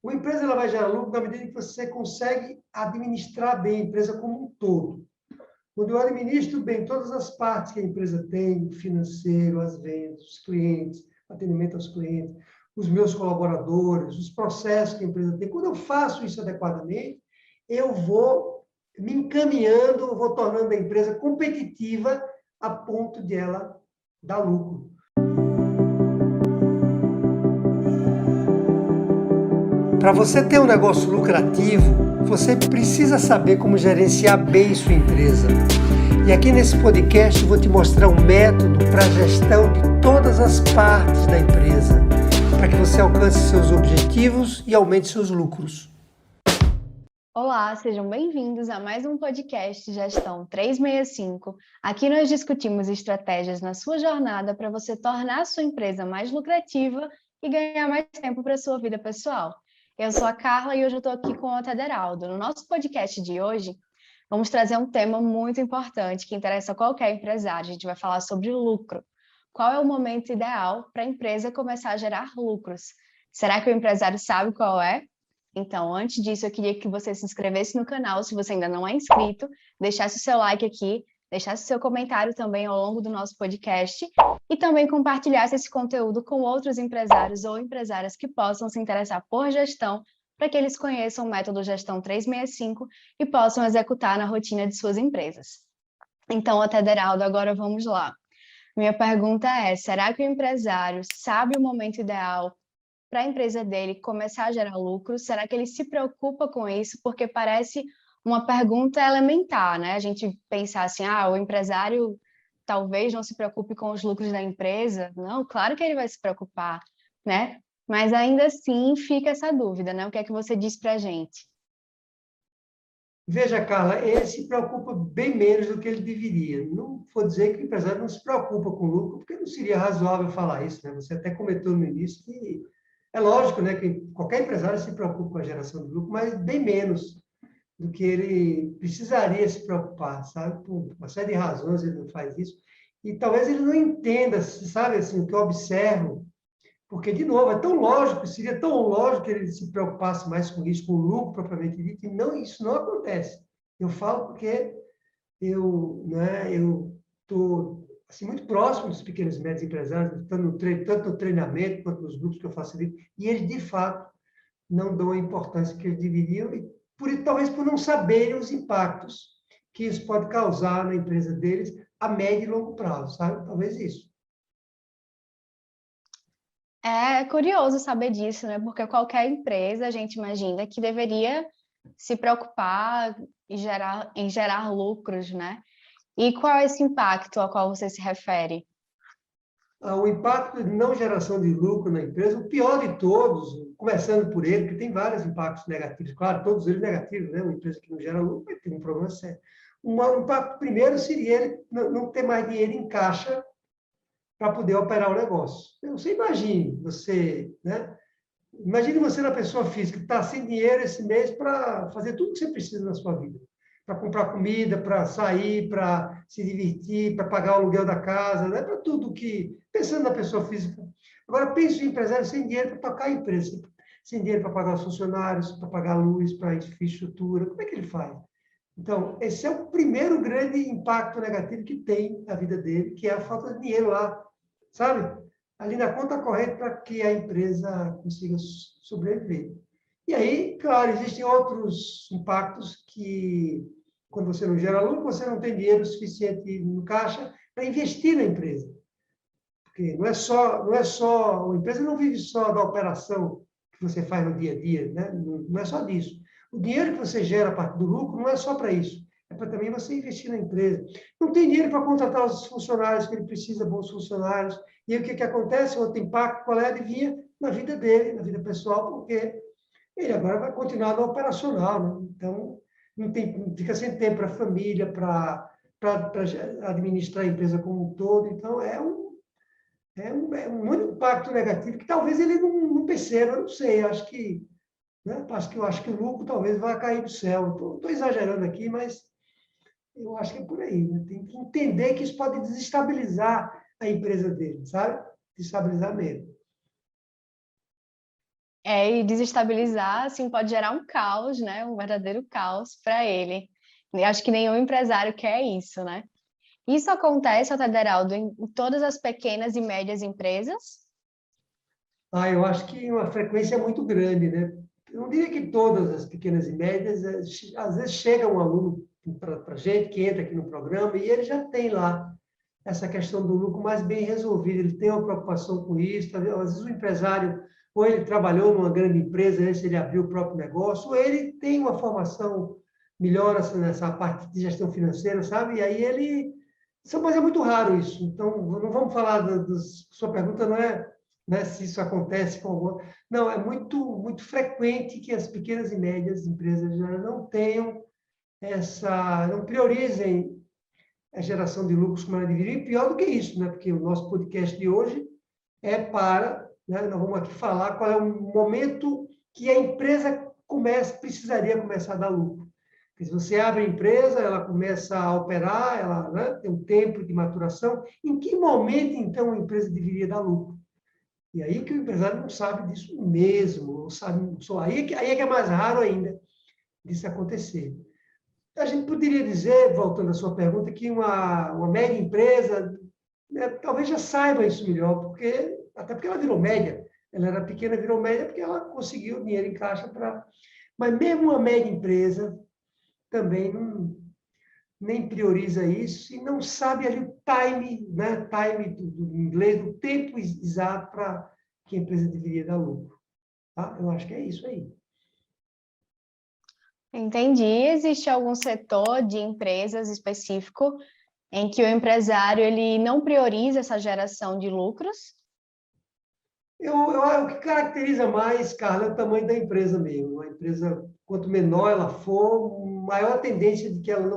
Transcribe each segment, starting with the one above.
Uma empresa ela vai gerar lucro na medida que você consegue administrar bem a empresa como um todo. Quando eu administro bem todas as partes que a empresa tem, financeiro, as vendas, os clientes, atendimento aos clientes, os meus colaboradores, os processos que a empresa tem, quando eu faço isso adequadamente, eu vou me encaminhando, vou tornando a empresa competitiva a ponto de ela dar lucro. Para você ter um negócio lucrativo, você precisa saber como gerenciar bem sua empresa. E aqui nesse podcast eu vou te mostrar um método para a gestão de todas as partes da empresa, para que você alcance seus objetivos e aumente seus lucros. Olá, sejam bem-vindos a mais um podcast Gestão 365. Aqui nós discutimos estratégias na sua jornada para você tornar a sua empresa mais lucrativa e ganhar mais tempo para a sua vida pessoal. Eu sou a Carla e hoje eu estou aqui com o Tederaldo. No nosso podcast de hoje, vamos trazer um tema muito importante que interessa a qualquer empresário. A gente vai falar sobre lucro. Qual é o momento ideal para a empresa começar a gerar lucros? Será que o empresário sabe qual é? Então, antes disso, eu queria que você se inscrevesse no canal, se você ainda não é inscrito, deixasse o seu like aqui, deixasse o seu comentário também ao longo do nosso podcast e também compartilhasse esse conteúdo com outros empresários ou empresárias que possam se interessar por gestão, para que eles conheçam o método Gestão 365 e possam executar na rotina de suas empresas. Então, Tederaldo, agora vamos lá. Minha pergunta é, será que o empresário sabe o momento ideal para a empresa dele começar a gerar lucro? Será que ele se preocupa com isso? Porque parece uma pergunta elementar, né? A gente pensar assim, o empresário talvez não se preocupe com os lucros da empresa. Não, claro que ele vai se preocupar, né? Mas ainda assim fica essa dúvida, né? O que é que você diz para a gente? Veja, Carla, ele se preocupa bem menos do que ele deveria. Não vou dizer que o empresário não se preocupa com lucro, porque não seria razoável falar isso, né? Você até comentou no início que é lógico, né, que qualquer empresário se preocupa com a geração de lucro, mas bem menos do que ele precisaria se preocupar, sabe? Por uma série de razões ele não faz isso. E talvez ele não entenda, sabe, assim, o que eu observo, porque, de novo, é tão lógico, seria tão lógico que ele se preocupasse mais com isso, com o lucro propriamente dito, e não, isso não acontece. Eu falo porque eu estou assim, muito próximo dos pequenos e médios empresários, tanto no treinamento quanto nos grupos que eu facilito, e eles, de fato, não dão a importância que eles deveriam, e talvez por não saberem os impactos que isso pode causar na empresa deles a médio e longo prazo, sabe? Talvez isso. É curioso saber disso, né? Porque qualquer empresa, a gente imagina que deveria se preocupar em gerar lucros, né? E qual é esse impacto ao qual você se refere? O impacto de não geração de lucro na empresa, o pior de todos, começando por ele, porque tem vários impactos negativos, claro, todos eles negativos, né? Uma empresa que não gera lucro vai ter um problema sério. Um impacto primeiro seria ele não ter mais dinheiro em caixa para poder operar o negócio. Você imagine, né? Imagine você na pessoa física que está sem dinheiro esse mês para fazer tudo que você precisa na sua vida. Para comprar comida, para sair, para se divertir, para pagar o aluguel da casa, né? Para tudo que... Pensando na pessoa física. Agora, pense em empresário sem dinheiro para tocar a empresa, sem dinheiro para pagar os funcionários, para pagar a luz, para a infraestrutura. Como é que ele faz? Então, esse é o primeiro grande impacto negativo que tem na vida dele, que é a falta de dinheiro lá, sabe? Ali na conta corrente para que a empresa consiga sobreviver. E aí, claro, existem outros impactos que, quando você não gera lucro, você não tem dinheiro suficiente no caixa para investir na empresa. Porque a empresa não vive só da operação que você faz no dia a dia, né? Não é só disso. O dinheiro que você gera a partir do lucro não é só para isso, é para também você investir na empresa. Não tem dinheiro para contratar os funcionários que ele precisa, bons funcionários. E aí o que acontece? Outro impacto, qual é? Adivinha? Na vida dele, na vida pessoal, porque ele agora vai continuar no operacional, né? Então, fica sem tempo para a família, para administrar a empresa como um todo. Então, é um único impacto negativo que talvez ele não perceba, eu não sei, né? Eu acho que o lucro talvez vá cair do céu. Estou exagerando aqui, mas eu acho que é por aí. Né? Tem que entender que isso pode desestabilizar a empresa dele, sabe? Desestabilizar mesmo. E desestabilizar, assim, pode gerar um caos, né? Um verdadeiro caos para ele. Eu acho que nenhum empresário quer isso, né? Isso acontece, Ataderaldo, em todas as pequenas e médias empresas? Eu acho que uma frequência muito grande, né? Eu não diria que todas as pequenas e médias, às vezes chega um aluno para a gente que entra aqui no programa e ele já tem lá essa questão do lucro mais bem resolvida, ele tem uma preocupação com isso, às vezes o empresário, ou ele trabalhou numa grande empresa, se ele abriu o próprio negócio, ou ele tem uma formação melhor assim, nessa parte de gestão financeira, sabe? E aí ele... Mas é muito raro isso. Então, não vamos falar sua pergunta não é, né, se isso acontece com alguma... Não, é muito frequente que as pequenas e médias empresas já não tenham não priorizem a geração de lucros como ela deveria, e pior do que isso, né? Porque o nosso podcast de hoje é né? Nós vamos aqui falar qual é o momento que a empresa precisaria começar a dar lucro. Porque se você abre a empresa, ela começa a operar, ela, né, tem um tempo de maturação. Em que momento, então, a empresa deveria dar lucro? E aí que o empresário não sabe disso mesmo, não sabe, só aí é que é mais raro ainda disso acontecer. A gente poderia dizer, voltando à sua pergunta, que uma média empresa, né, talvez já saiba isso melhor, até porque ela virou média. Ela era pequena, virou média porque ela conseguiu dinheiro em caixa para... Mas mesmo uma média empresa também nem prioriza isso e não sabe ali o time, né? Time do inglês, o tempo exato para que a empresa deveria dar lucro. Tá? Eu acho que é isso aí. Entendi. Existe algum setor de empresas específico em que o empresário ele não prioriza essa geração de lucros? O que caracteriza mais, Carla, é o tamanho da empresa mesmo. A empresa, quanto menor ela for, maior a tendência de que ela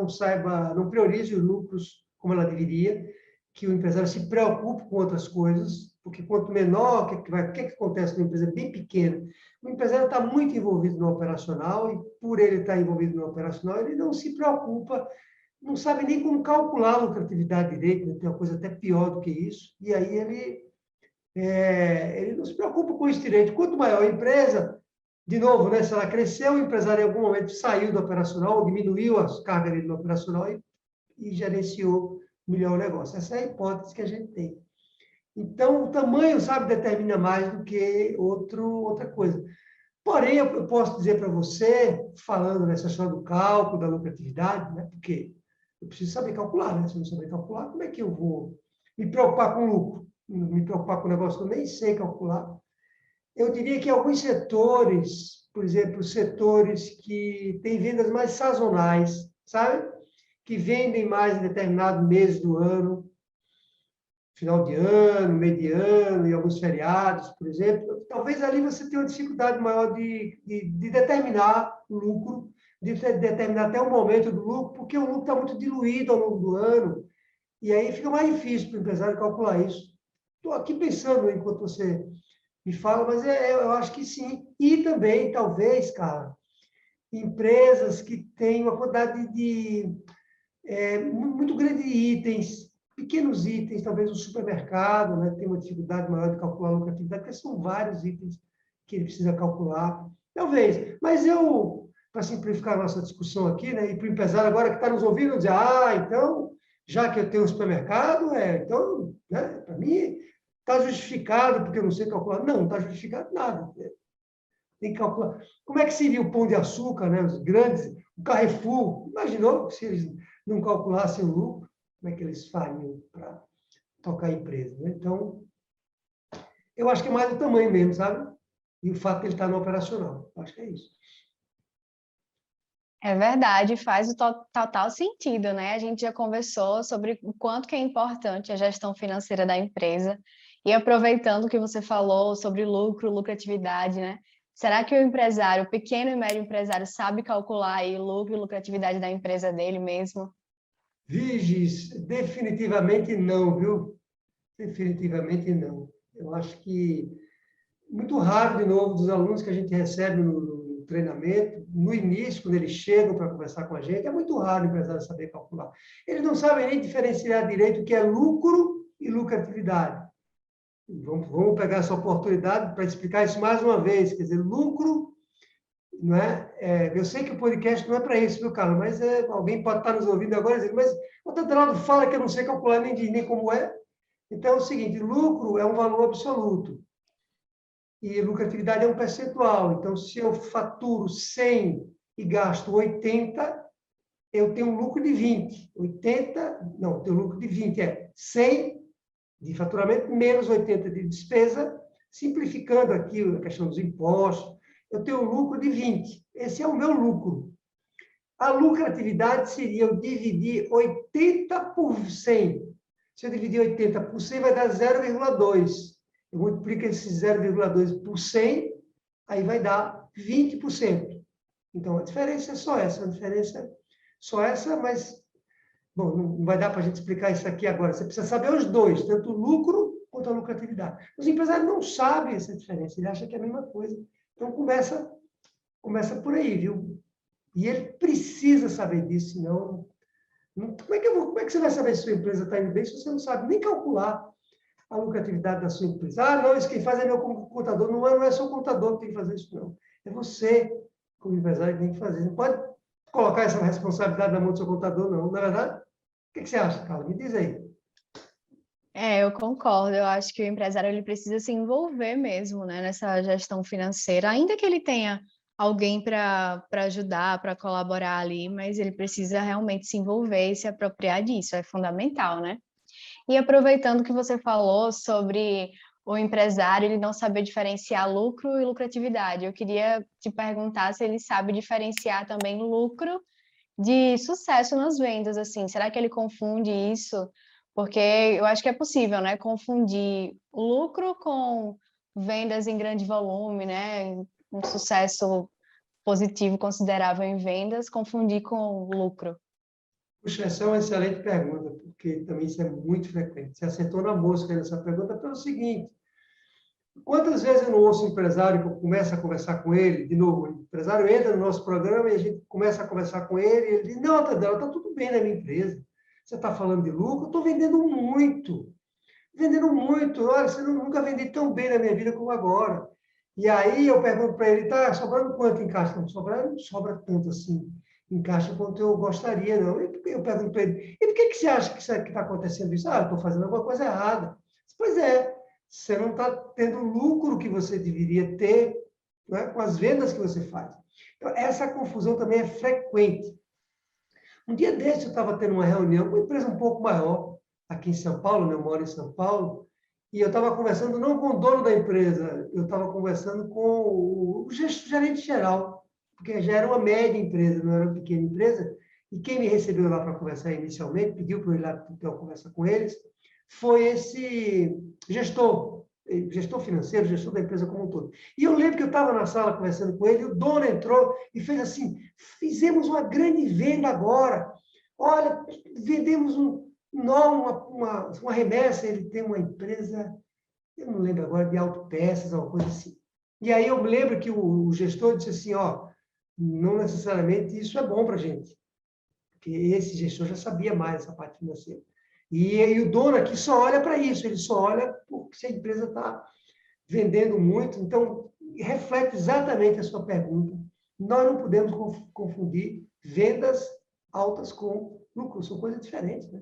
não priorize os lucros como ela deveria, que o empresário se preocupe com outras coisas, porque quanto menor, o que acontece numa empresa bem pequena? O empresário está muito envolvido no operacional e, por ele estar envolvido no operacional, ele não se preocupa, não sabe nem como calcular a lucratividade direito, né? Tem uma coisa até pior do que isso, e aí ele não se preocupa com isso direito. Quanto maior a empresa, de novo, né, se ela cresceu, o empresário em algum momento saiu do operacional, diminuiu as cargas dele no operacional e gerenciou melhor o negócio. Essa é a hipótese que a gente tem. Então, o tamanho, sabe, determina mais do que outra coisa. Porém, eu posso dizer para você, falando nessa história do cálculo, da lucratividade, né, porque eu preciso saber calcular, né? Se eu não saber calcular, como é que eu vou me preocupar com lucro? Me preocupar com um negócio que eu nem sei calcular? Eu diria que alguns setores, por exemplo, setores que têm vendas mais sazonais, sabe? Que vendem mais em determinado mês do ano, final de ano, meio de ano, e alguns feriados, por exemplo, talvez ali você tenha uma dificuldade maior de determinar o lucro, de determinar até o momento do lucro, porque o lucro está muito diluído ao longo do ano, e aí fica mais difícil para o empresário calcular isso. Estou aqui pensando enquanto você me fala, mas eu acho que sim. E também, talvez, cara, empresas que têm uma quantidade muito grande de itens, pequenos itens, talvez o supermercado, né, tem uma dificuldade maior de calcular a lucratividade, porque são vários itens que ele precisa calcular. Talvez. Mas para simplificar a nossa discussão aqui, né, e para o empresário agora que está nos ouvindo, dizer, então, já que eu tenho um supermercado, então, né, para mim, está justificado, porque eu não sei calcular. Não está justificado nada. Tem que calcular. Como é que seria o Pão de Açúcar, né? Os grandes, o Carrefour? Imaginou se eles não calculassem o lucro? Como é que eles fariam para tocar a empresa? Né? Então, eu acho que é mais o tamanho mesmo, sabe? E o fato de ele estar no operacional. Eu acho que é isso. É verdade, faz o total sentido, né? A gente já conversou sobre o quanto que é importante a gestão financeira da empresa. E aproveitando o que você falou sobre lucro, lucratividade, né? Será que o empresário, o pequeno e médio empresário, sabe calcular aí o lucro e lucratividade da empresa dele mesmo? Vigis, definitivamente não, viu? Definitivamente não. Eu acho que muito raro, de novo, dos alunos que a gente recebe no treinamento, no início, quando eles chegam para conversar com a gente, é muito raro o empresário saber calcular. Eles não sabem nem diferenciar direito o que é lucro e lucratividade. Vamos pegar essa oportunidade para explicar isso mais uma vez. Quer dizer, lucro, não é? Eu sei que o podcast não é para isso, viu, Carlos? Mas alguém pode estar nos ouvindo agora e dizer, mas o Tetraldo fala que eu não sei calcular nem como é. Então, é o seguinte, lucro é um valor absoluto e lucratividade é um percentual. Então, se eu faturo 100 e gasto 80, eu tenho um lucro de 20. 80, não, eu tenho lucro de 20, 100 de faturamento menos 80 de despesa, simplificando aqui a questão dos impostos, eu tenho um lucro de 20. Esse é o meu lucro. A lucratividade seria eu dividir 80 por 100. Se eu dividir 80 por 100, vai dar 0,2. Eu multiplico esse 0,2 por 100, aí vai dar 20%. Então, a diferença é só essa. A diferença é só essa, mas, bom, não vai dar para a gente explicar isso aqui agora. Você precisa saber os dois, tanto o lucro quanto a lucratividade. Os empresários não sabem essa diferença, ele acha que é a mesma coisa. Então, começa por aí, viu? E ele precisa saber disso, senão... Como é que você vai saber se sua empresa está indo bem se você não sabe nem calcular a lucratividade da sua empresa? Ah, não, isso quem faz é meu contador. Não é só o contador que tem que fazer isso, não. É você, como empresário, que tem que fazer. Não pode colocar essa responsabilidade na mão do seu contador, não. Na verdade, o que você acha, Carla? Me diz aí. Eu concordo. Eu acho que o empresário ele precisa se envolver mesmo, né, nessa gestão financeira, ainda que ele tenha alguém para ajudar, para colaborar ali, mas ele precisa realmente se envolver e se apropriar disso, é fundamental, né? E aproveitando que você falou sobre o empresário ele não saber diferenciar lucro e lucratividade, eu queria te perguntar se ele sabe diferenciar também lucro de sucesso nas vendas, assim. Será que ele confunde isso? Porque eu acho que é possível, né? Confundir lucro com vendas em grande volume, né? Um sucesso positivo considerável em vendas, confundir com lucro. Puxa, essa é uma excelente pergunta, porque também isso é muito frequente. Você acertou na mosca nessa pergunta pelo seguinte: quantas vezes eu não ouço um empresário que eu começo a conversar com ele, de novo, o empresário entra no nosso programa e a gente começa a conversar com ele, e ele diz, não, Tadeu, está tudo bem na minha empresa. Você está falando de lucro? Eu estou vendendo muito. Vendendo muito. Olha, você nunca vendi tão bem na minha vida como agora. E aí eu pergunto para ele, tá sobrando quanto em caixa? Não, não sobra tanto assim em caixa quanto eu gostaria, não. Eu pergunto para ele, e por que você acha que está acontecendo isso? Ah, eu estou fazendo alguma coisa errada. Pois é, você não está tendo o lucro que você deveria ter, né, com as vendas que você faz. Então, essa confusão também é frequente. Um dia desse eu estava tendo uma reunião com uma empresa um pouco maior, aqui em São Paulo, né? Eu moro em São Paulo, e eu estava conversando não com o dono da empresa, eu estava conversando com o gerente geral, porque já era uma média empresa, não era uma pequena empresa, e quem me recebeu lá para conversar inicialmente, pediu para eu ir lá ter uma conversa com eles, foi esse gestor financeiro, gestor da empresa como um todo. E eu lembro que eu estava na sala conversando com ele, e o dono entrou e fez assim, fizemos uma grande venda agora, olha, vendemos uma remessa, ele tem uma empresa, eu não lembro agora, de autopeças, alguma coisa assim. E aí eu me lembro que o gestor disse assim, ó, não necessariamente isso é bom para a gente, porque esse gestor já sabia mais essa parte financeira. E o dono aqui só olha para isso, ele só olha porque se a empresa está vendendo muito. Então, reflete exatamente a sua pergunta. Nós não podemos confundir vendas altas com lucro, são coisas diferentes, né?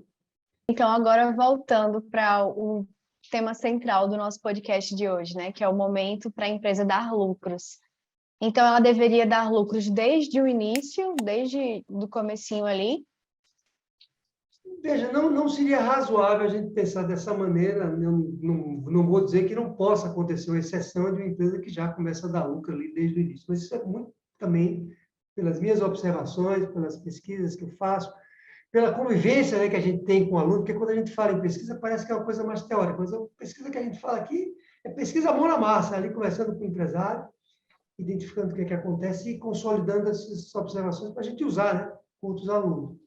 Então, agora voltando para o tema central do nosso podcast de hoje, né? Que é o momento para a empresa dar lucros. Então, ela deveria dar lucros desde o início, desde o comecinho ali. Veja, não seria razoável a gente pensar dessa maneira. Não vou dizer que não possa acontecer uma exceção de uma empresa que já começa a dar lucro ali desde o início, mas isso é muito também pelas minhas observações, pelas pesquisas que eu faço, pela convivência, né, que a gente tem com o aluno, porque quando a gente fala em pesquisa parece que é uma coisa mais teórica, mas a pesquisa que a gente fala aqui é pesquisa mão na massa, ali conversando com o empresário, identificando o que acontece e consolidando essas observações para a gente usar, né, com outros alunos.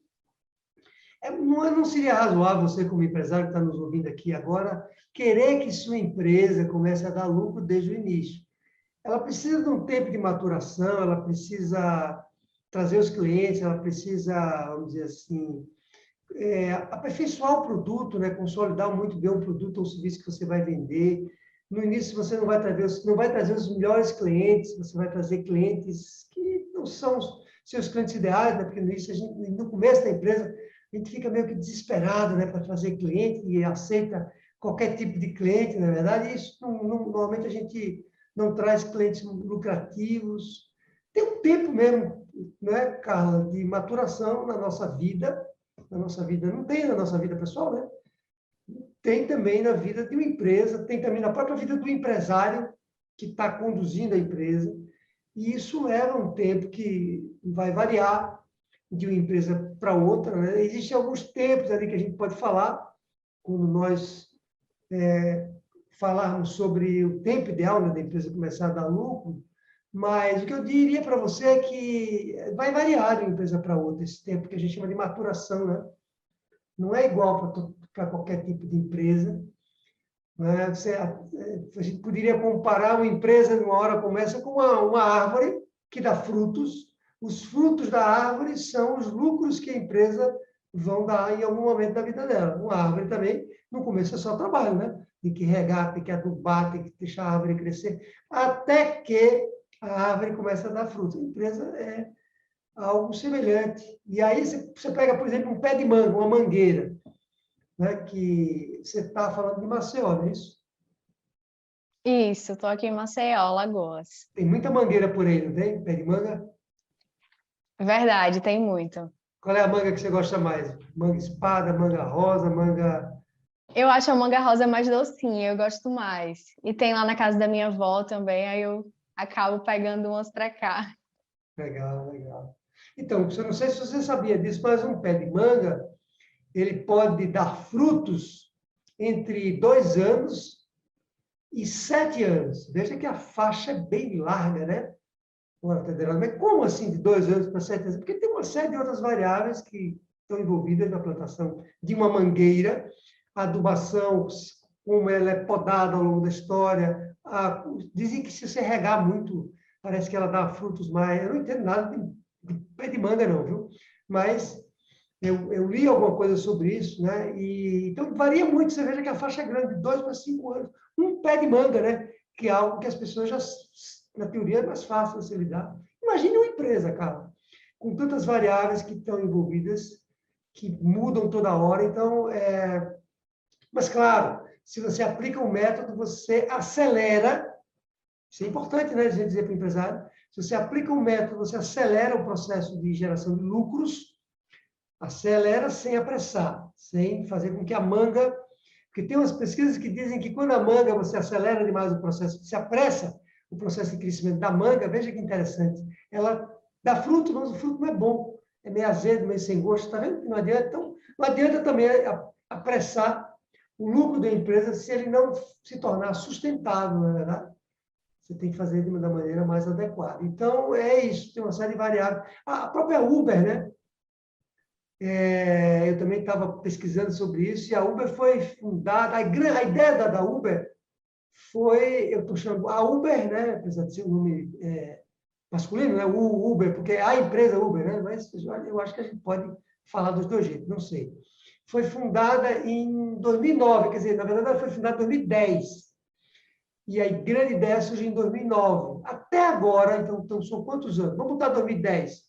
Não seria razoável você, como empresário que está nos ouvindo aqui agora, querer que sua empresa comece a dar lucro desde o início. Ela precisa de um tempo de maturação, ela precisa trazer os clientes, ela precisa, vamos dizer assim, aperfeiçoar o produto, né? Consolidar muito bem o produto ou o serviço que você vai vender. No início, você não vai trazer os melhores clientes, você vai trazer clientes que não são os seus clientes ideais, né? Porque no início, no começo da empresa, a gente fica meio que desesperado, né? Para trazer cliente e aceita qualquer tipo de cliente, na verdade. E isso, normalmente, a gente não traz clientes lucrativos. Tem um tempo mesmo, né, Carla, de maturação na nossa vida. Na nossa vida, não tem na nossa vida pessoal, né? Tem também na vida de uma empresa, tem também na própria vida do empresário que está conduzindo a empresa. E isso leva um tempo que vai variar de uma empresa para outra, né? Existem alguns tempos ali que a gente pode falar, quando nós falarmos sobre o tempo ideal, né, da empresa começar a dar lucro, mas o que eu diria para você é que vai variar de uma empresa para outra esse tempo que a gente chama de maturação, né? Não é igual para qualquer tipo de empresa. Né? A gente poderia comparar uma empresa, numa hora começa com uma árvore que dá frutos. Os frutos da árvore são os lucros que a empresa vão dar em algum momento da vida dela. Uma árvore também, no começo é só trabalho, né? Tem que regar, tem que adubar, tem que deixar a árvore crescer, até que a árvore começa a dar frutos. A empresa é algo semelhante. E aí você pega, por exemplo, um pé de manga, uma mangueira, né, que você está falando de Maceió, não é isso? Isso, estou aqui em Maceió, Alagoas. Tem muita mangueira por aí, não tem? Pé de manga? Verdade, tem muito. Qual é a manga que você gosta mais? Manga espada, manga rosa, manga... Eu acho a manga rosa mais docinha, eu gosto mais. E tem lá na casa da minha avó também, aí eu acabo pegando umas para cá. Legal, legal. Então, eu não sei se você sabia disso, mas um pé de manga, ele pode dar frutos entre 2 anos e 7 anos. Veja que a faixa é bem larga, né? Mas como assim de 2 anos para 7 anos? Porque tem uma série de outras variáveis que estão envolvidas na plantação de uma mangueira, a adubação, como ela é podada ao longo da história. Dizem que se você regar muito, parece que ela dá frutos mais. Eu não entendo nada de pé de manga, não, viu? Mas eu li alguma coisa sobre isso, né? Então varia muito. Você veja que a faixa é grande, de 2 para 5 anos. Um pé de manga, né? Que é algo que as pessoas já, na teoria, é mais fácil de se lidar. Imagine uma empresa, cara, com tantas variáveis que estão envolvidas, que mudam toda hora. Então, mas, claro, se você aplica um método, você acelera. Isso é importante, né? A gente dizer para o empresário. Se você aplica um método, você acelera o processo de geração de lucros, acelera sem apressar, sem fazer com que a manga... Porque tem umas pesquisas que dizem que quando a manga você acelera demais o processo, se apressa o processo de crescimento da manga, veja que interessante, ela dá fruto, mas o fruto não é bom, é meio azedo, meio sem gosto, está vendo? Não adianta. Então, não adianta também apressar o lucro da empresa se ele não se tornar sustentável, não é verdade? Você tem que fazer da maneira mais adequada. Então, é isso, tem uma série de variáveis. A própria Uber, né? Eu também estava pesquisando sobre isso, e a Uber foi fundada, a ideia da Uber foi, eu estou chamando, a Uber, né, apesar de ser um nome masculino, né, o Uber, porque é a empresa Uber, né, mas eu acho que a gente pode falar dos dois jeitos, não sei. Foi fundada em 2009, quer dizer, na verdade ela foi fundada em 2010, e a grande ideia surgiu em 2009. Até agora, então são quantos anos? Vamos botar 2010,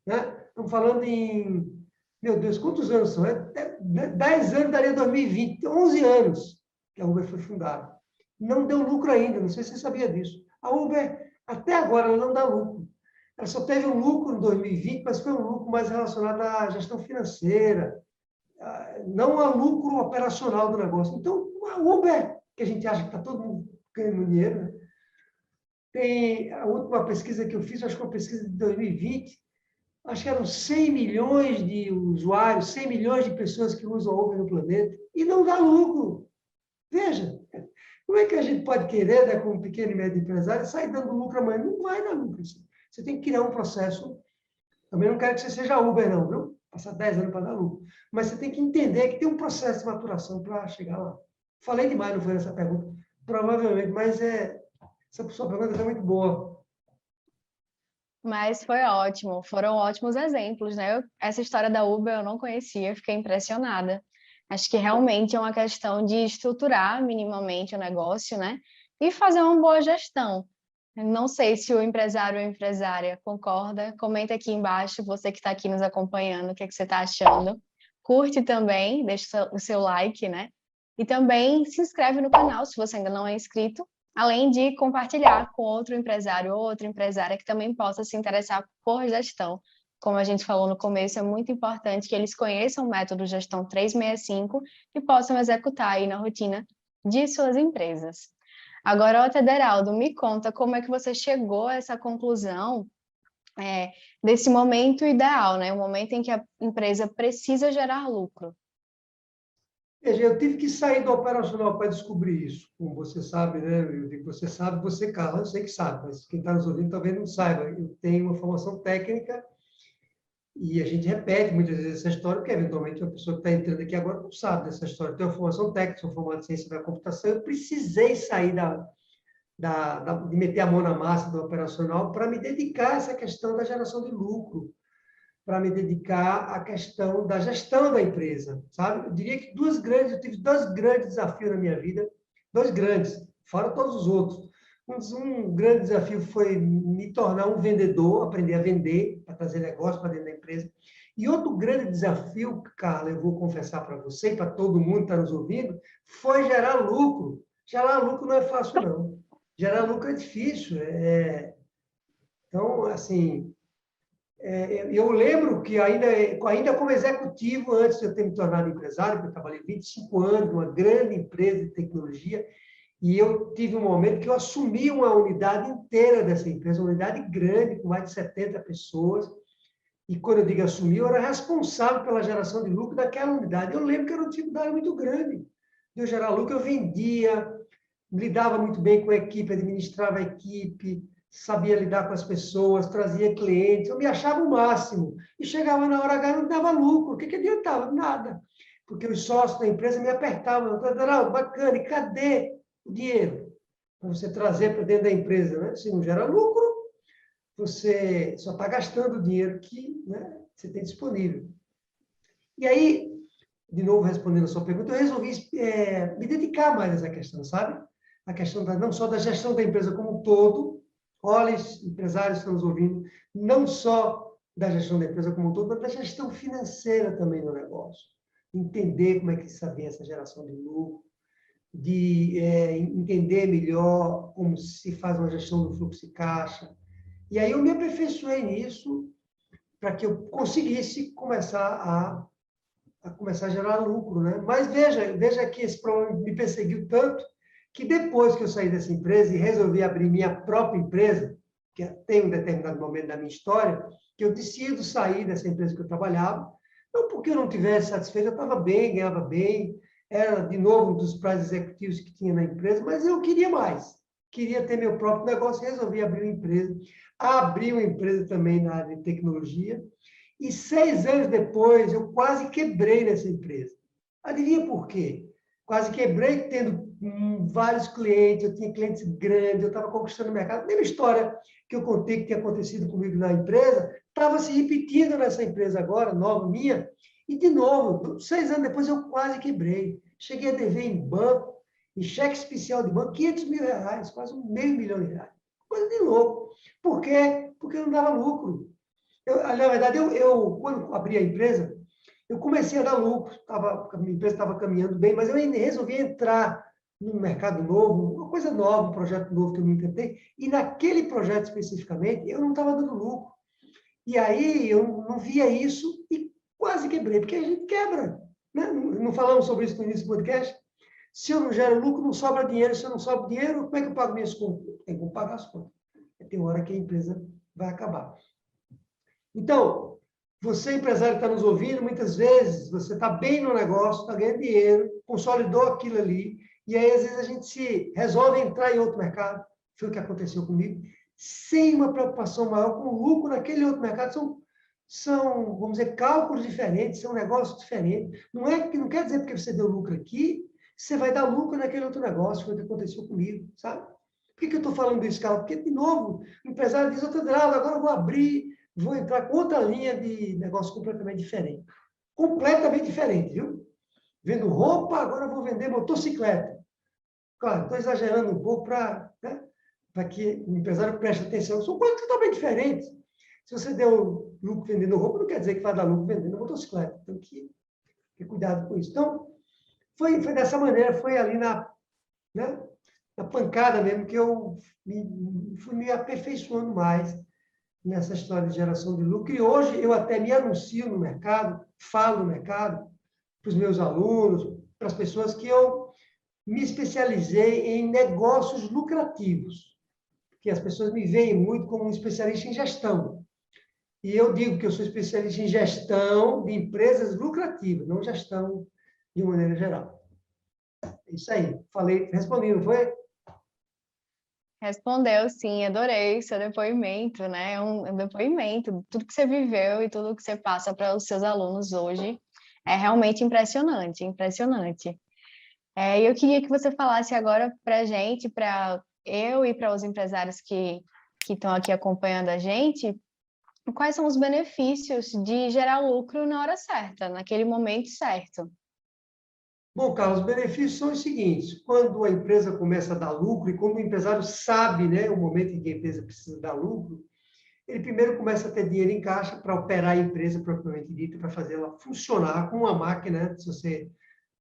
né? Estamos falando em... Meu Deus, quantos anos são? 10 anos daria 2020, 11 anos que a Uber foi fundada. Não deu lucro ainda, não sei se você sabia disso. A Uber, até agora, ela não dá lucro. Ela só teve um lucro em 2020, mas foi um lucro mais relacionado à gestão financeira, não ao lucro operacional do negócio. Então, a Uber, que a gente acha que está todo mundo ganhando dinheiro, né? Tem a última pesquisa que eu fiz, acho que foi uma pesquisa de 2020, acho que eram 100 milhões de usuários, 100 milhões de pessoas que usam a Uber no planeta, e não dá lucro. Veja, como é que a gente pode querer, né, como pequeno e médio empresário, sair dando lucro amanhã? Não vai dar lucro. Você tem que criar um processo. Também não quero que você seja Uber, não, viu? Passar 10 anos para dar lucro. Mas você tem que entender que tem um processo de maturação para chegar lá. Falei demais, não foi nessa pergunta? Provavelmente, mas essa sua pergunta é muito boa. Mas foi ótimo, foram ótimos exemplos, né? Essa história da Uber eu não conhecia, fiquei impressionada. Acho que realmente é uma questão de estruturar minimamente o negócio, né? E fazer uma boa gestão. Não sei se o empresário ou a empresária concorda. Comenta aqui embaixo, você que está aqui nos acompanhando, o que é que você está achando. Curte também, deixa o seu like, né? E também se inscreve no canal se você ainda não é inscrito, além de compartilhar com outro empresário ou outra empresária que também possa se interessar por gestão. Como a gente falou no começo, é muito importante que eles conheçam o método Gestão 365 e possam executar aí na rotina de suas empresas. Agora, Otaderaldo, me conta como é que você chegou a essa conclusão desse momento ideal, né? O momento em que a empresa precisa gerar lucro. Veja, eu tive que sair do operacional para descobrir isso. Como você sabe, né? Eu digo, você sabe, você, Carla, eu sei que sabe, mas quem está nos ouvindo talvez não saiba. Eu tenho uma formação técnica e a gente repete muitas vezes essa história, porque eventualmente uma pessoa que está entrando aqui agora não sabe dessa história. Eu tenho uma formação técnica, sou formado em ciência da computação, eu precisei sair de meter a mão na massa do operacional para me dedicar a essa questão da geração de lucro, para me dedicar à questão da gestão da empresa, sabe? Eu diria que eu tive dois grandes desafios na minha vida, dois grandes, fora todos os outros. Um grande desafio foi me tornar um vendedor, aprender a vender, para trazer negócio para dentro da empresa. E outro grande desafio, Carla, eu vou confessar para você e para todo mundo que está nos ouvindo, foi gerar lucro. Gerar lucro não é fácil, não. Gerar lucro é difícil. Então, assim, eu lembro que ainda como executivo, antes de eu ter me tornado empresário, porque eu trabalhei 25 anos numa grande empresa de tecnologia, e eu tive um momento que eu assumi uma unidade inteira dessa empresa, uma unidade grande, com mais de 70 pessoas, e quando eu digo assumir, eu era responsável pela geração de lucro daquela unidade. Eu lembro que era uma dificuldade muito grande de eu gerar lucro. Eu vendia, lidava muito bem com a equipe, administrava a equipe, sabia lidar com as pessoas, trazia clientes, eu me achava o máximo. E chegava na hora H e não dava lucro. O que adiantava? Nada. Porque os sócios da empresa me apertavam. Não, bacana, e cadê o dinheiro? Para você trazer para dentro da empresa, né? Se não gera lucro, você só está gastando o dinheiro que, né, você tem disponível. E aí, de novo, respondendo a sua pergunta, eu resolvi me dedicar mais a essa questão, sabe? A questão não só da gestão da empresa como um todo, olha, empresários que estão nos ouvindo, não só da gestão da empresa como um todo, mas da gestão financeira também do negócio. Entender como é que se sabia essa geração de lucro, de entender melhor como se faz uma gestão do fluxo de caixa. E aí eu me aperfeiçoei nisso para que eu conseguisse começar a gerar lucro, né? Mas veja que esse problema me perseguiu tanto que depois que eu saí dessa empresa e resolvi abrir minha própria empresa, que tem um determinado momento da minha história, que eu decido sair dessa empresa que eu trabalhava, não porque eu não tivesse satisfeito, eu estava bem, ganhava bem, era, de novo, um dos prazos executivos que tinha na empresa, mas eu queria mais. Queria ter meu próprio negócio e resolvi abrir uma empresa. Abri uma empresa também na área de tecnologia, e 6 anos depois, eu quase quebrei nessa empresa. Adivinha por quê? Quase quebrei tendo vários clientes, eu tinha clientes grandes, eu estava conquistando o mercado. A mesma história que eu contei que tinha acontecido comigo na empresa, estava se repetindo nessa empresa agora, nova minha, e de novo, 6 anos depois, eu quase quebrei. Cheguei a dever em banco, em cheque especial de banco, R$ 500 mil, quase R$ 500 mil. Coisa de louco. Por quê? Porque não dava lucro. Na verdade, quando abri a empresa, eu comecei a dar lucro, a minha empresa estava caminhando bem, mas eu resolvi entrar num mercado novo, uma coisa nova, um projeto novo que eu me encantei, e naquele projeto especificamente, eu não estava dando lucro. E aí eu não via isso e quase quebrei, porque a gente quebra. Né? Não falamos sobre isso no início do podcast? Se eu não gero lucro, não sobra dinheiro. Se eu não sobra dinheiro, como é que eu pago minhas contas? Tem que pagar as contas. Tem hora que a empresa vai acabar. Então, você, empresário que está nos ouvindo, muitas vezes você está bem no negócio, está ganhando dinheiro, consolidou aquilo ali, e aí às vezes a gente se resolve entrar em outro mercado, foi o que aconteceu comigo, sem uma preocupação maior com o lucro naquele outro mercado. Vamos dizer, cálculos diferentes, são negócios diferentes. Não quer dizer porque você deu lucro aqui, você vai dar lucro naquele outro negócio, foi o que aconteceu comigo, sabe? Por que eu estou falando isso, Carla? Porque, de novo, o empresário diz, Aderaldo, agora eu vou abrir, vou entrar com outra linha de negócio completamente diferente. Completamente diferente, viu? Vendo roupa, agora eu vou vender motocicleta. Claro, estou exagerando um pouco para, né, que o empresário preste atenção. São coisas totalmente diferentes. Se você deu lucro vendendo roupa, não quer dizer que vai dar lucro vendendo motocicleta. Tem que ter cuidado com isso. Então, foi dessa maneira, foi ali né, na pancada mesmo que eu fui me aperfeiçoando mais nessa história de geração de lucro. E hoje eu até me anuncio no mercado, falo no mercado, para os meus alunos, para as pessoas que eu me especializei em negócios lucrativos, porque as pessoas me veem muito como um especialista em gestão. E eu digo que eu sou especialista em gestão de empresas lucrativas, não gestão de maneira geral. É isso aí. Falei, respondi, não foi? Respondeu, sim, adorei seu depoimento, né? Um depoimento, tudo que você viveu e tudo que você passa para os seus alunos hoje é realmente impressionante, impressionante. Eu queria que você falasse agora para a gente, para eu e para os empresários que estão aqui acompanhando a gente, quais são os benefícios de gerar lucro na hora certa, naquele momento certo. Bom, Carlos, os benefícios são os seguintes. Quando a empresa começa a dar lucro, e quando o empresário sabe, né, o momento em que a empresa precisa dar lucro, ele primeiro começa a ter dinheiro em caixa para operar a empresa propriamente dita, para fazer ela funcionar como uma máquina. Se você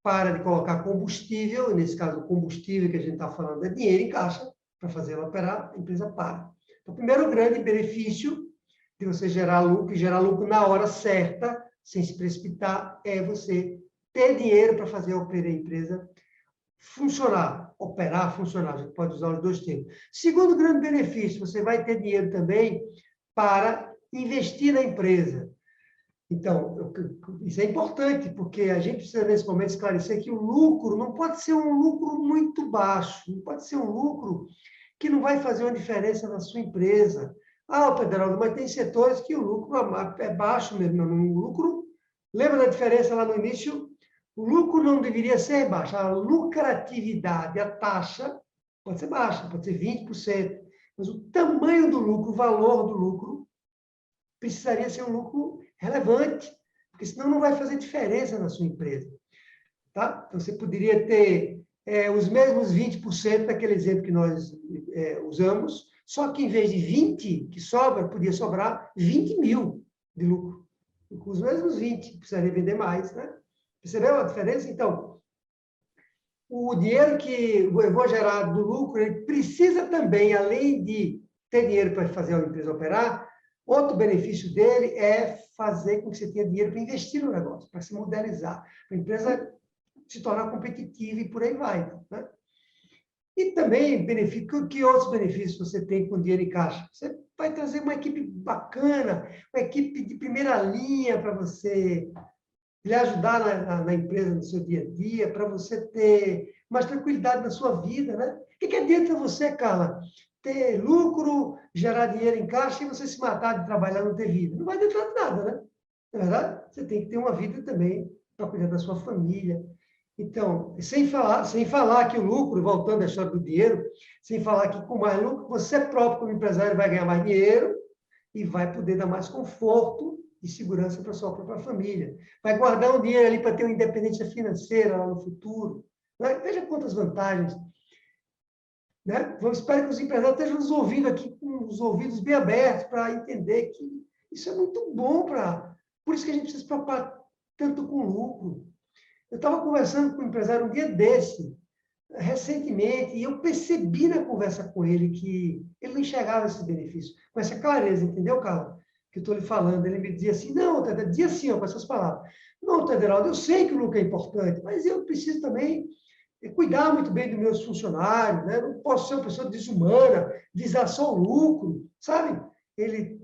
para de colocar combustível, nesse caso, o combustível que a gente está falando é dinheiro em caixa, para fazer ela operar, a empresa para. Então, o primeiro grande benefício de você gerar lucro, e gerar lucro na hora certa, sem se precipitar, é você ter dinheiro para fazer a empresa funcionar, operar, funcionar. A gente pode usar os dois termos. Segundo grande benefício, você vai ter dinheiro também para investir na empresa. Então, isso é importante, porque a gente precisa, nesse momento, esclarecer que o lucro não pode ser um lucro muito baixo, não pode ser um lucro que não vai fazer uma diferença na sua empresa. Ah, Pedro, mas tem setores que o lucro é baixo mesmo. O lucro, lembra da diferença lá no início? O lucro não deveria ser baixo. A lucratividade, a taxa, pode ser baixa, pode ser 20%. Mas o tamanho do lucro, o valor do lucro, precisaria ser um lucro relevante, porque senão não vai fazer diferença na sua empresa. Tá? Então, você poderia ter os mesmos 20% daquele exemplo que nós usamos, só que em vez de 20 que sobra, podia sobrar 20 mil de lucro. Com os mesmos 20, precisaria vender mais, né? Percebeu a diferença? Então, o dinheiro que eu vou gerar do lucro, ele precisa também, além de ter dinheiro para fazer a empresa operar, outro benefício dele é fazer com que você tenha dinheiro para investir no negócio, para se modernizar, para a empresa se tornar competitiva e por aí vai. Né? E também, que outros benefícios você tem com dinheiro em caixa? Você vai trazer uma equipe bacana, uma equipe de primeira linha para você lhe ajudar na empresa, no seu dia a dia, para você ter mais tranquilidade na sua vida, né? O que adianta você, Carla, ter lucro, gerar dinheiro em caixa e você se matar de trabalhar e não ter vida? Não vai adiantar nada, né? Na verdade, você tem que ter uma vida também para cuidar da sua família. Então, sem falar que o lucro, voltando à história do dinheiro, sem falar que com mais lucro, você próprio, como empresário, vai ganhar mais dinheiro e vai poder dar mais conforto e segurança para a sua própria família. Vai guardar um dinheiro ali para ter uma independência financeira lá no futuro. Né? Veja quantas vantagens. Né? Eu espero que os empresários estejam nos ouvindo aqui com os ouvidos bem abertos para entender que isso é muito bom para... Por isso que a gente precisa se preocupar tanto com lucro. Eu estava conversando com um empresário um dia desse, recentemente, e eu percebi na conversa com ele que ele não enxergava esse benefício, com essa clareza, entendeu, Carla? Que eu estou lhe falando. Ele me dizia assim, não, Tadeu, dizia assim, ó, com essas palavras, não, Tadeu, eu sei que o lucro é importante, mas eu preciso também cuidar muito bem dos meus funcionários, né? Não posso ser uma pessoa desumana, visar só o lucro, sabe? Ele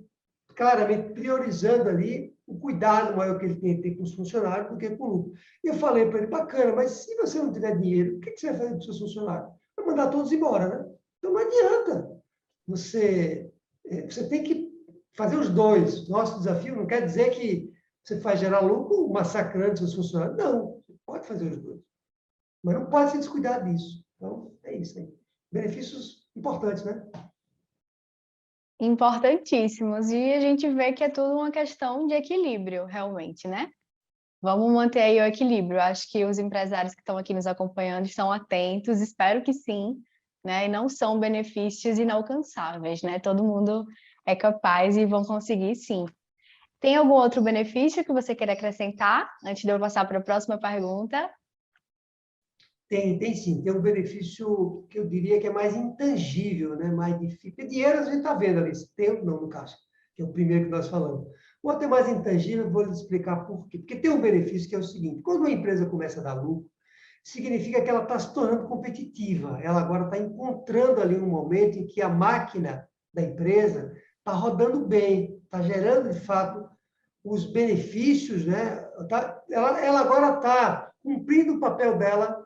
claramente priorizando ali o cuidado maior que ele tem que ter com os funcionários do que com o lucro. E eu falei para ele, bacana, mas se você não tiver dinheiro, o que você vai fazer com os seus funcionários? Vai mandar todos embora, né? Então não adianta. Você tem que fazer os dois. Nosso desafio não quer dizer que você faz gerar lucro massacrando seus funcionários. Não, você pode fazer os dois. Mas não pode se descuidar disso. Então, é isso aí. Benefícios importantes, né? Importantíssimos. E a gente vê que é tudo uma questão de equilíbrio, realmente, né? Vamos manter aí o equilíbrio. Acho que os empresários que estão aqui nos acompanhando estão atentos, espero que sim, né? E não são benefícios inalcançáveis, né? Todo mundo é capaz e vão conseguir sim. Tem algum outro benefício que você queira acrescentar antes de eu passar para a próxima pergunta? Tem sim. Tem um benefício que eu diria que é mais intangível, né? Mais difícil. Porque dinheiro a gente está vendo ali, tempo não, no caso, que é o primeiro que nós falamos. O outro é mais intangível, vou lhe explicar por quê. Porque tem um benefício que é o seguinte: quando uma empresa começa a dar lucro, significa que ela está se tornando competitiva. Ela agora está encontrando ali um momento em que a máquina da empresa está rodando bem, está gerando, de fato, os benefícios, né? Ela agora está cumprindo o papel dela,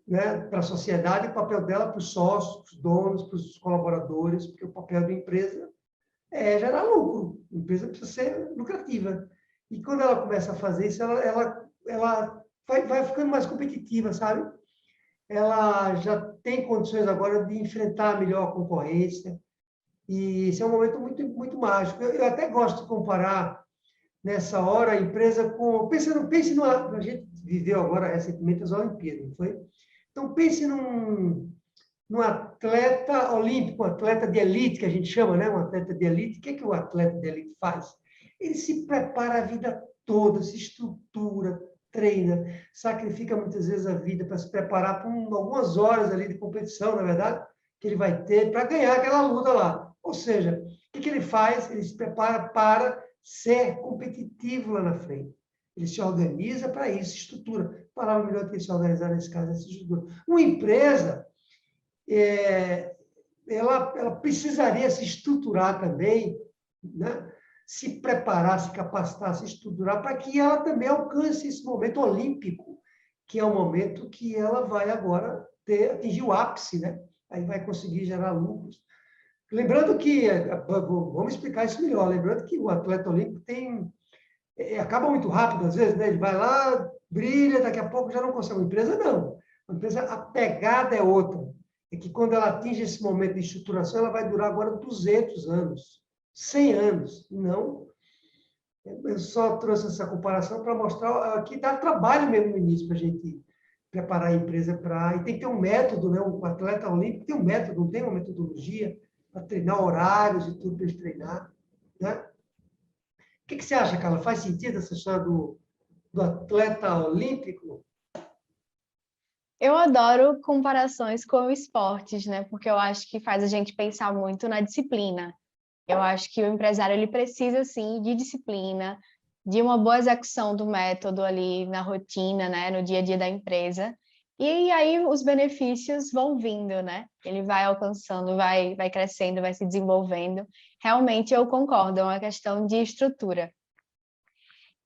né, para a sociedade, o papel dela para os sócios, para os donos, para os colaboradores, porque o papel da empresa é gerar lucro. A empresa precisa ser lucrativa. E quando ela começa a fazer isso, ela vai ficando mais competitiva, sabe? Ela já tem condições agora de enfrentar melhor a concorrência. E esse é um momento muito, muito mágico. Eu até gosto de comparar, nessa hora, a empresa com... Pense numa... A gente viveu agora, recentemente, as Olimpíadas, não foi? Então, pense num atleta olímpico, um atleta de elite, que a gente chama, né? Um atleta de elite. O que é que o atleta de elite faz? Ele se prepara a vida toda, se estrutura, treina, sacrifica muitas vezes a vida para se preparar para algumas horas ali de competição, na verdade, que ele vai ter para ganhar aquela luta lá. Ou seja, o que ele faz? Ele se prepara para ser competitivo lá na frente. Ele se organiza para isso, se estrutura. Palavra melhor do que se organizar nesse caso é se estrutura. Uma empresa, ela precisaria se estruturar também, né? Se preparar, se capacitar, se estruturar, para que ela também alcance esse momento olímpico, que é o momento que ela vai agora atingir o ápice, né? Aí vai conseguir gerar lucros. Lembrando que, vamos explicar isso melhor, lembrando que o atleta olímpico acaba muito rápido, às vezes, né? Ele vai lá, brilha, daqui a pouco já não consegue. Uma empresa, não. Uma empresa, a pegada é outra. É que quando ela atinge esse momento de estruturação, ela vai durar agora 200 anos, 100 anos. Não, eu só trouxe essa comparação para mostrar que dá trabalho mesmo no início para a gente preparar a empresa para... E tem que ter um método, né? O atleta olímpico tem um método, não tem uma metodologia para treinar horários e tudo para eles treinar, né? O que você acha, Carla? Faz sentido essa história do atleta olímpico? Eu adoro comparações com esportes, né? Porque eu acho que faz a gente pensar muito na disciplina. Eu acho que o empresário ele precisa sim de disciplina, de uma boa execução do método ali na rotina, né, no dia a dia da empresa. E aí os benefícios vão vindo, né? Ele vai alcançando, vai crescendo, vai se desenvolvendo. Realmente eu concordo, é uma questão de estrutura.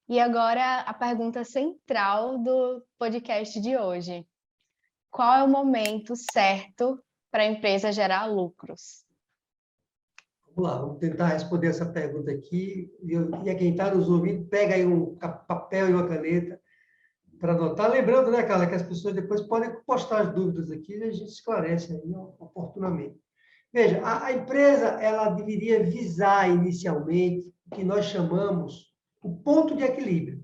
E agora a pergunta central do podcast de hoje. Qual é o momento certo para a empresa gerar lucros? Vamos lá, vamos tentar responder essa pergunta aqui. E quem está nos ouvindo, pega aí um papel e uma caneta para anotar. Lembrando, né, Carla, que as pessoas depois podem postar as dúvidas aqui e a gente esclarece aí oportunamente. Veja, a empresa ela deveria visar inicialmente o que nós chamamos o ponto de equilíbrio.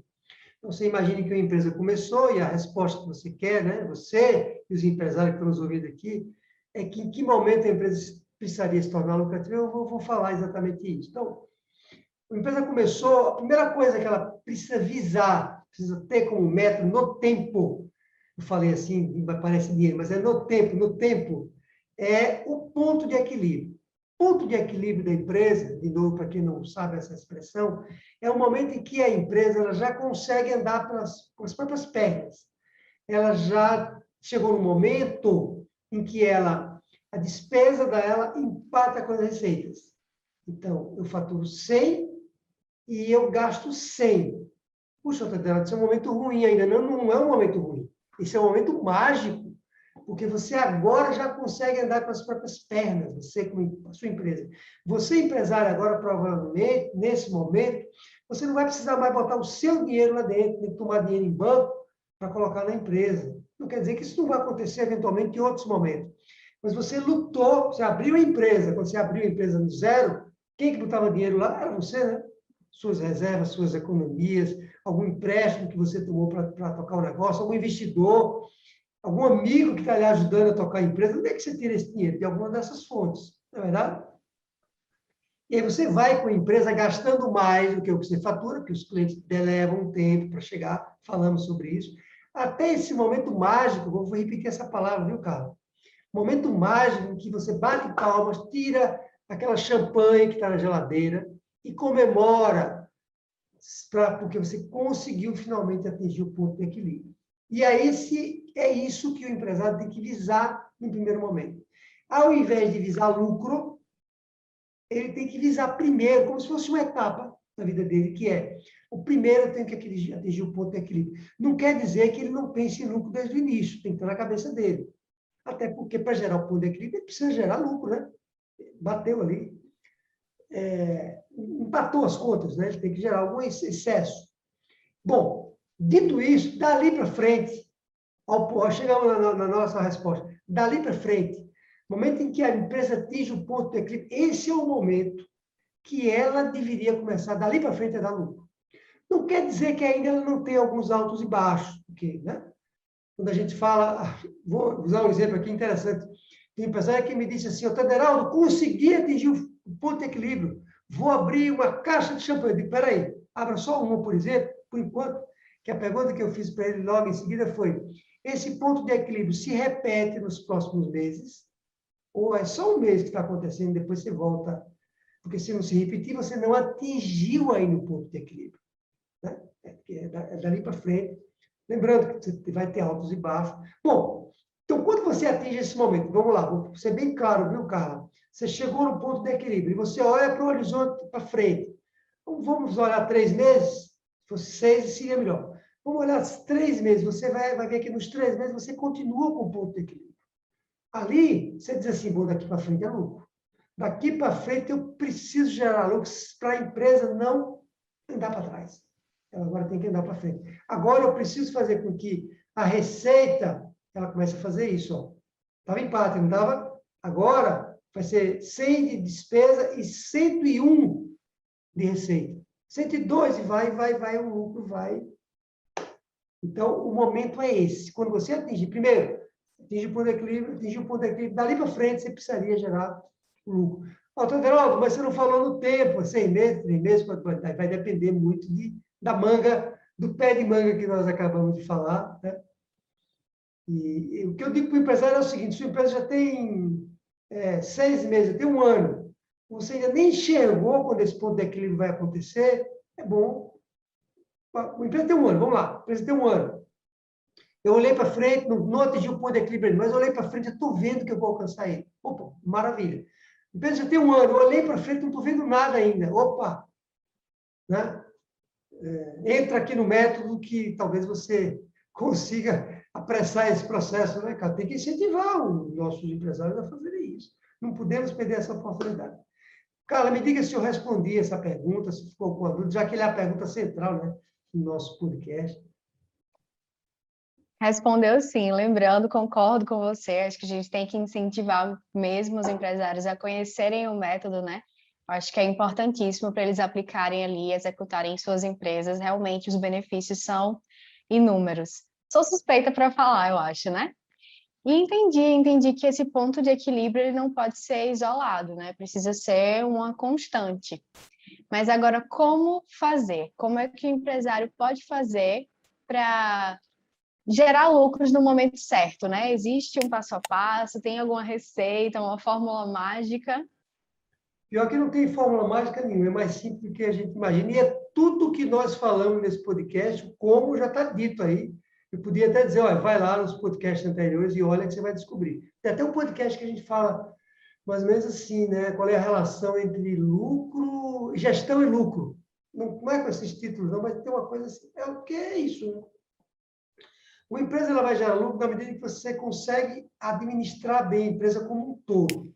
Então, você imagine que uma empresa começou e a resposta que você quer, né, você e os empresários que estão nos ouvindo aqui, é que em que momento a empresa precisaria se tornar lucrativa. Eu vou falar exatamente isso. Então, a empresa começou, a primeira coisa que ela precisa visar, precisa ter como método no tempo, eu falei assim, parece dinheiro, mas é no tempo, é o ponto de equilíbrio. Ponto de equilíbrio da empresa, de novo, para quem não sabe essa expressão, é o momento em que a empresa ela já consegue andar com as próprias pernas. Ela já chegou no momento em que a despesa dela empata com as receitas. Então, eu faturo 100 e eu gasto 100. Puxa, Tadeu, esse é um momento ruim ainda. Não, não é um momento ruim. Esse é um momento mágico, porque você agora já consegue andar com as próprias pernas, você com a sua empresa. Você, empresário, agora, provavelmente, nesse momento, você não vai precisar mais botar o seu dinheiro lá dentro, nem tomar dinheiro em banco para colocar na empresa. Não quer dizer que isso não vai acontecer eventualmente em outros momentos. Mas você lutou, você abriu a empresa. Quando você abriu a empresa no zero, quem que botava dinheiro lá? Era você, né? Suas reservas, suas economias, algum empréstimo que você tomou para tocar o negócio, algum investidor, algum amigo que está lhe ajudando a tocar a empresa. Onde é que você tira esse dinheiro? De alguma dessas fontes, não é verdade? E aí você vai com a empresa gastando mais do que o que você fatura, porque os clientes levam um tempo para chegar, falamos sobre isso. Até esse momento mágico, vou repetir essa palavra, viu, Carlos? Momento mágico em que você bate palmas, tira aquela champanhe que está na geladeira e comemora porque você conseguiu finalmente atingir o ponto de equilíbrio. E é isso que o empresário tem que visar no primeiro momento. Ao invés de visar lucro, ele tem que visar primeiro, como se fosse uma etapa na vida dele, que é o primeiro tem que atingir o ponto de equilíbrio. Não quer dizer que ele não pense em lucro desde o início, tem que estar na cabeça dele. Até porque, para gerar o ponto de equilíbrio, ele precisa gerar lucro, né? Bateu ali. Empatou as contas, né? Ele tem que gerar algum excesso. Bom, dito isso, dali para frente, chegamos na nossa resposta, dali para frente, momento em que a empresa atinge o ponto de equilíbrio, esse é o momento que ela deveria começar, dali para frente, a dar lucro. Não quer dizer que ainda ela não tem alguns altos e baixos, porque, né? Quando a gente fala, vou usar um exemplo aqui interessante, tem um empresário que me disse assim, Taderaldo, consegui atingir o ponto de equilíbrio, vou abrir uma caixa de champanhe. Eu digo, peraí, abra só uma, por exemplo, por enquanto, que a pergunta que eu fiz para ele logo em seguida foi, esse ponto de equilíbrio se repete nos próximos meses, ou é só um mês que está acontecendo, depois você volta, porque se não se repetir, você não atingiu ainda o ponto de equilíbrio. Né? É dali para frente. Lembrando que você vai ter altos e baixos. Bom, então, quando você atinge esse momento, vamos lá, vou ser bem claro, viu, Carla? Você chegou no ponto de equilíbrio e você olha para o horizonte para frente. Então, vamos olhar 3 meses? Se fosse 6, seria melhor. Vamos olhar 3 meses. Você vai ver que nos 3 meses você continua com o ponto de equilíbrio. Ali, você diz assim, bom, daqui para frente é lucro. Daqui para frente eu preciso gerar lucro para a empresa não andar para trás. Ela agora tem que andar para frente. Agora eu preciso fazer com que a receita, ela comece a fazer isso. Estava empate, não estava? Agora vai ser 100 de despesa e 101 de receita. 102 e vai, o lucro vai. Então, o momento é esse. Quando você atingir, primeiro, atingir o ponto de equilíbrio, dali para frente você precisaria gerar lucro. Taderaldo, mas você não falou no tempo, 6 meses, 3 meses, vai depender muito da manga, do pé de manga que nós acabamos de falar. Né? E o que eu digo para o empresário é o seguinte, se a empresa já tem 6 meses, tem 1 ano, você ainda nem enxergou quando esse ponto de equilíbrio vai acontecer, é bom. A empresa tem 1 ano, vamos lá, a empresa tem 1 ano. Eu olhei para frente, não atingi o ponto de equilíbrio, mas eu olhei para frente, eu estou vendo que eu vou alcançar ele. Opa, maravilha. A empresa já tem 1 ano, eu olhei para frente, não estou vendo nada ainda. Opa! Né? Entra aqui no método que talvez você consiga apressar esse processo, né, cara? Tem que incentivar os nossos empresários a fazerem isso. Não podemos perder essa oportunidade. Carla, me diga se eu respondi essa pergunta, se ficou com dúvida, já que ele é a pergunta central, né, do nosso podcast. Respondeu sim, lembrando, concordo com você, acho que a gente tem que incentivar mesmo os empresários a conhecerem o método, né? Acho que é importantíssimo para eles aplicarem ali, executarem em suas empresas, realmente os benefícios são inúmeros. Sou suspeita para falar, eu acho, né? E entendi que esse ponto de equilíbrio ele não pode ser isolado, né? Precisa ser uma constante. Mas agora, como fazer? Como é que o empresário pode fazer para gerar lucros no momento certo, né? Existe um passo a passo, tem alguma receita, uma fórmula mágica? Pior que não tem fórmula mágica nenhuma, é mais simples do que a gente imagina. E é tudo que nós falamos nesse podcast, como já está dito aí. Eu podia até dizer, olha, vai lá nos podcasts anteriores e olha que você vai descobrir. Tem até um podcast que a gente fala mais ou menos assim, né? Qual é a relação entre lucro, gestão e lucro. Não é com esses títulos, não, mas tem uma coisa assim. É o que é isso, né? Uma empresa ela vai gerar lucro na medida que você consegue administrar bem a empresa como um todo.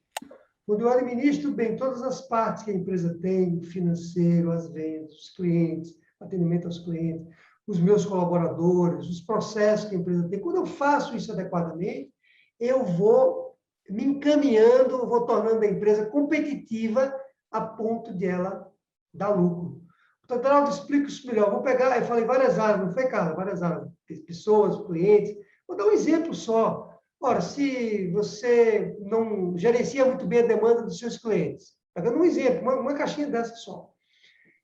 Quando eu administro bem todas as partes que a empresa tem, o financeiro, as vendas, os clientes, atendimento aos clientes, os meus colaboradores, os processos que a empresa tem, quando eu faço isso adequadamente, eu vou me encaminhando, vou tornando a empresa competitiva a ponto de ela dar lucro. Portanto, Geraldo, explica isso melhor. Vou pegar, eu falei várias áreas, não foi, Carla? Várias áreas, pessoas, clientes. Vou dar um exemplo só. Ora, se você não gerencia muito bem a demanda dos seus clientes, está dando um exemplo, uma caixinha dessa só.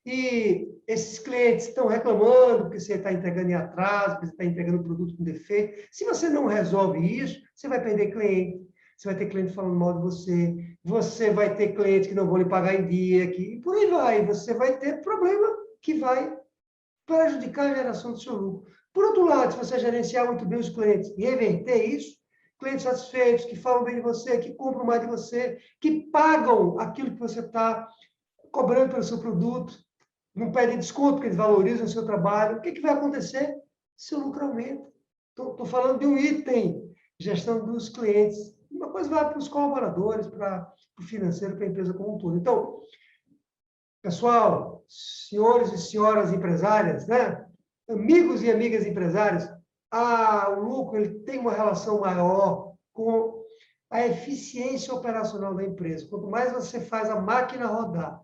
E esses clientes estão reclamando que você está entregando em atraso, que você está entregando produto com defeito. Se você não resolve isso, você vai perder cliente. Você vai ter cliente falando mal de você. Você vai ter clientes que não vão lhe pagar em dia. E por aí vai. Você vai ter problema que vai prejudicar a geração do seu lucro. Por outro lado, se você gerenciar muito bem os clientes e reverter isso, clientes satisfeitos, que falam bem de você, que compram mais de você, que pagam aquilo que você está cobrando pelo seu produto, não pedem desconto, porque eles valorizam o seu trabalho, o que vai acontecer? Seu lucro aumenta. Estou falando de um item, gestão dos clientes. Uma coisa vai para os colaboradores, para o financeiro, para a empresa como um todo. Então, pessoal, senhores e senhoras empresárias, né? Amigos e amigas empresários, o lucro ele tem uma relação maior com a eficiência operacional da empresa. Quanto mais você faz a máquina rodar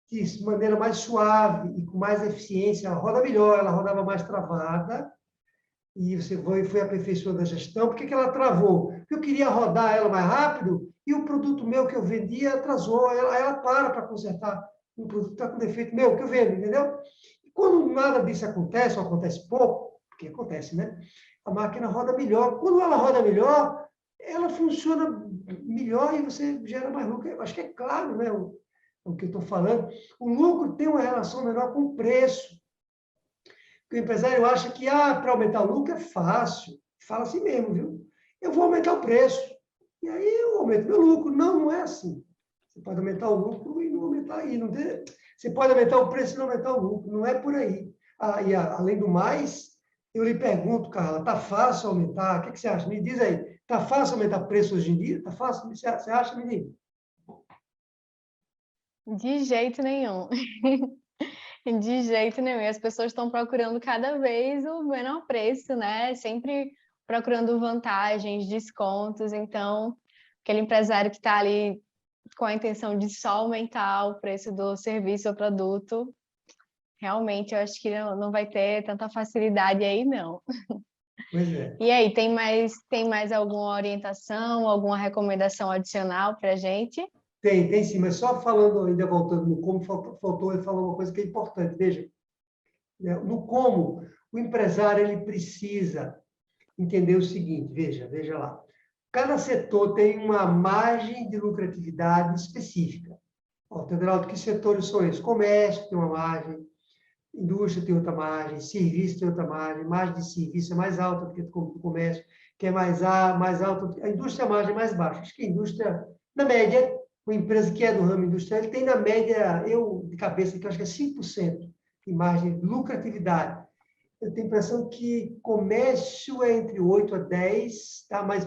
de maneira mais suave e com mais eficiência, ela roda melhor, ela rodava mais travada, e você foi aperfeiçoando a gestão. Por que ela travou? Porque eu queria rodar ela mais rápido, e o produto meu que eu vendia atrasou, ela para consertar um produto que está com defeito meu, que eu vendo, entendeu? E quando nada disso acontece, ou acontece pouco, porque acontece, né? A máquina roda melhor. Quando ela roda melhor, ela funciona melhor e você gera mais lucro. Eu acho que é claro, né? O que eu estou falando. O lucro tem uma relação menor com o preço. O empresário acha que para aumentar o lucro é fácil. Fala assim mesmo, viu? Eu vou aumentar o preço. E aí eu aumento meu lucro. Não, não é assim. Você pode aumentar o lucro e não aumentar. Você pode aumentar o preço e não aumentar o lucro. Não é por aí. Além do mais, eu lhe pergunto, Carla, está fácil aumentar? O que você acha? Me diz aí. Está fácil aumentar preço hoje em dia? Está fácil? Você acha? Me diga. De jeito nenhum. De jeito nenhum. E as pessoas estão procurando cada vez o menor preço, né? Sempre procurando vantagens, descontos. Então, aquele empresário que está ali com a intenção de só aumentar o preço do serviço ou produto, realmente eu acho que não vai ter tanta facilidade aí, não. Pois é. E aí, tem mais alguma orientação, alguma recomendação adicional para a gente? Tem sim, mas só falando, ainda voltando no como, faltou ele falar uma coisa que é importante. Veja, né, no como, o empresário ele precisa entender o seguinte, veja lá. Cada setor tem uma margem de lucratividade específica. Teodraldo, que setores são esses? Comércio tem uma margem, indústria tem outra margem, serviço tem outra margem de serviço é mais alta do que do comércio, que é mais alta, a indústria é a margem mais baixa. Acho que a indústria, na média, uma empresa que é do ramo industrial, ele tem na média, eu de cabeça aqui, acho que é 5% de margem de lucratividade. Eu tenho a impressão que comércio é entre 8 a 10, tá? Mas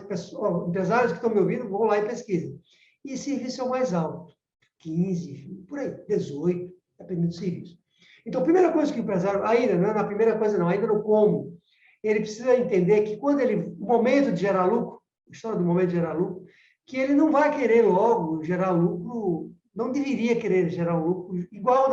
empresários que estão me ouvindo, vão lá e pesquisem. E serviço é o mais alto, 15, por aí, 18, dependendo do serviço. Então, a primeira coisa que o empresário, ainda, não é na primeira coisa não, ainda no como, ele precisa entender que quando o momento de gerar lucro, a história do momento de gerar lucro, que ele não vai querer logo gerar lucro, não deveria querer gerar um lucro igual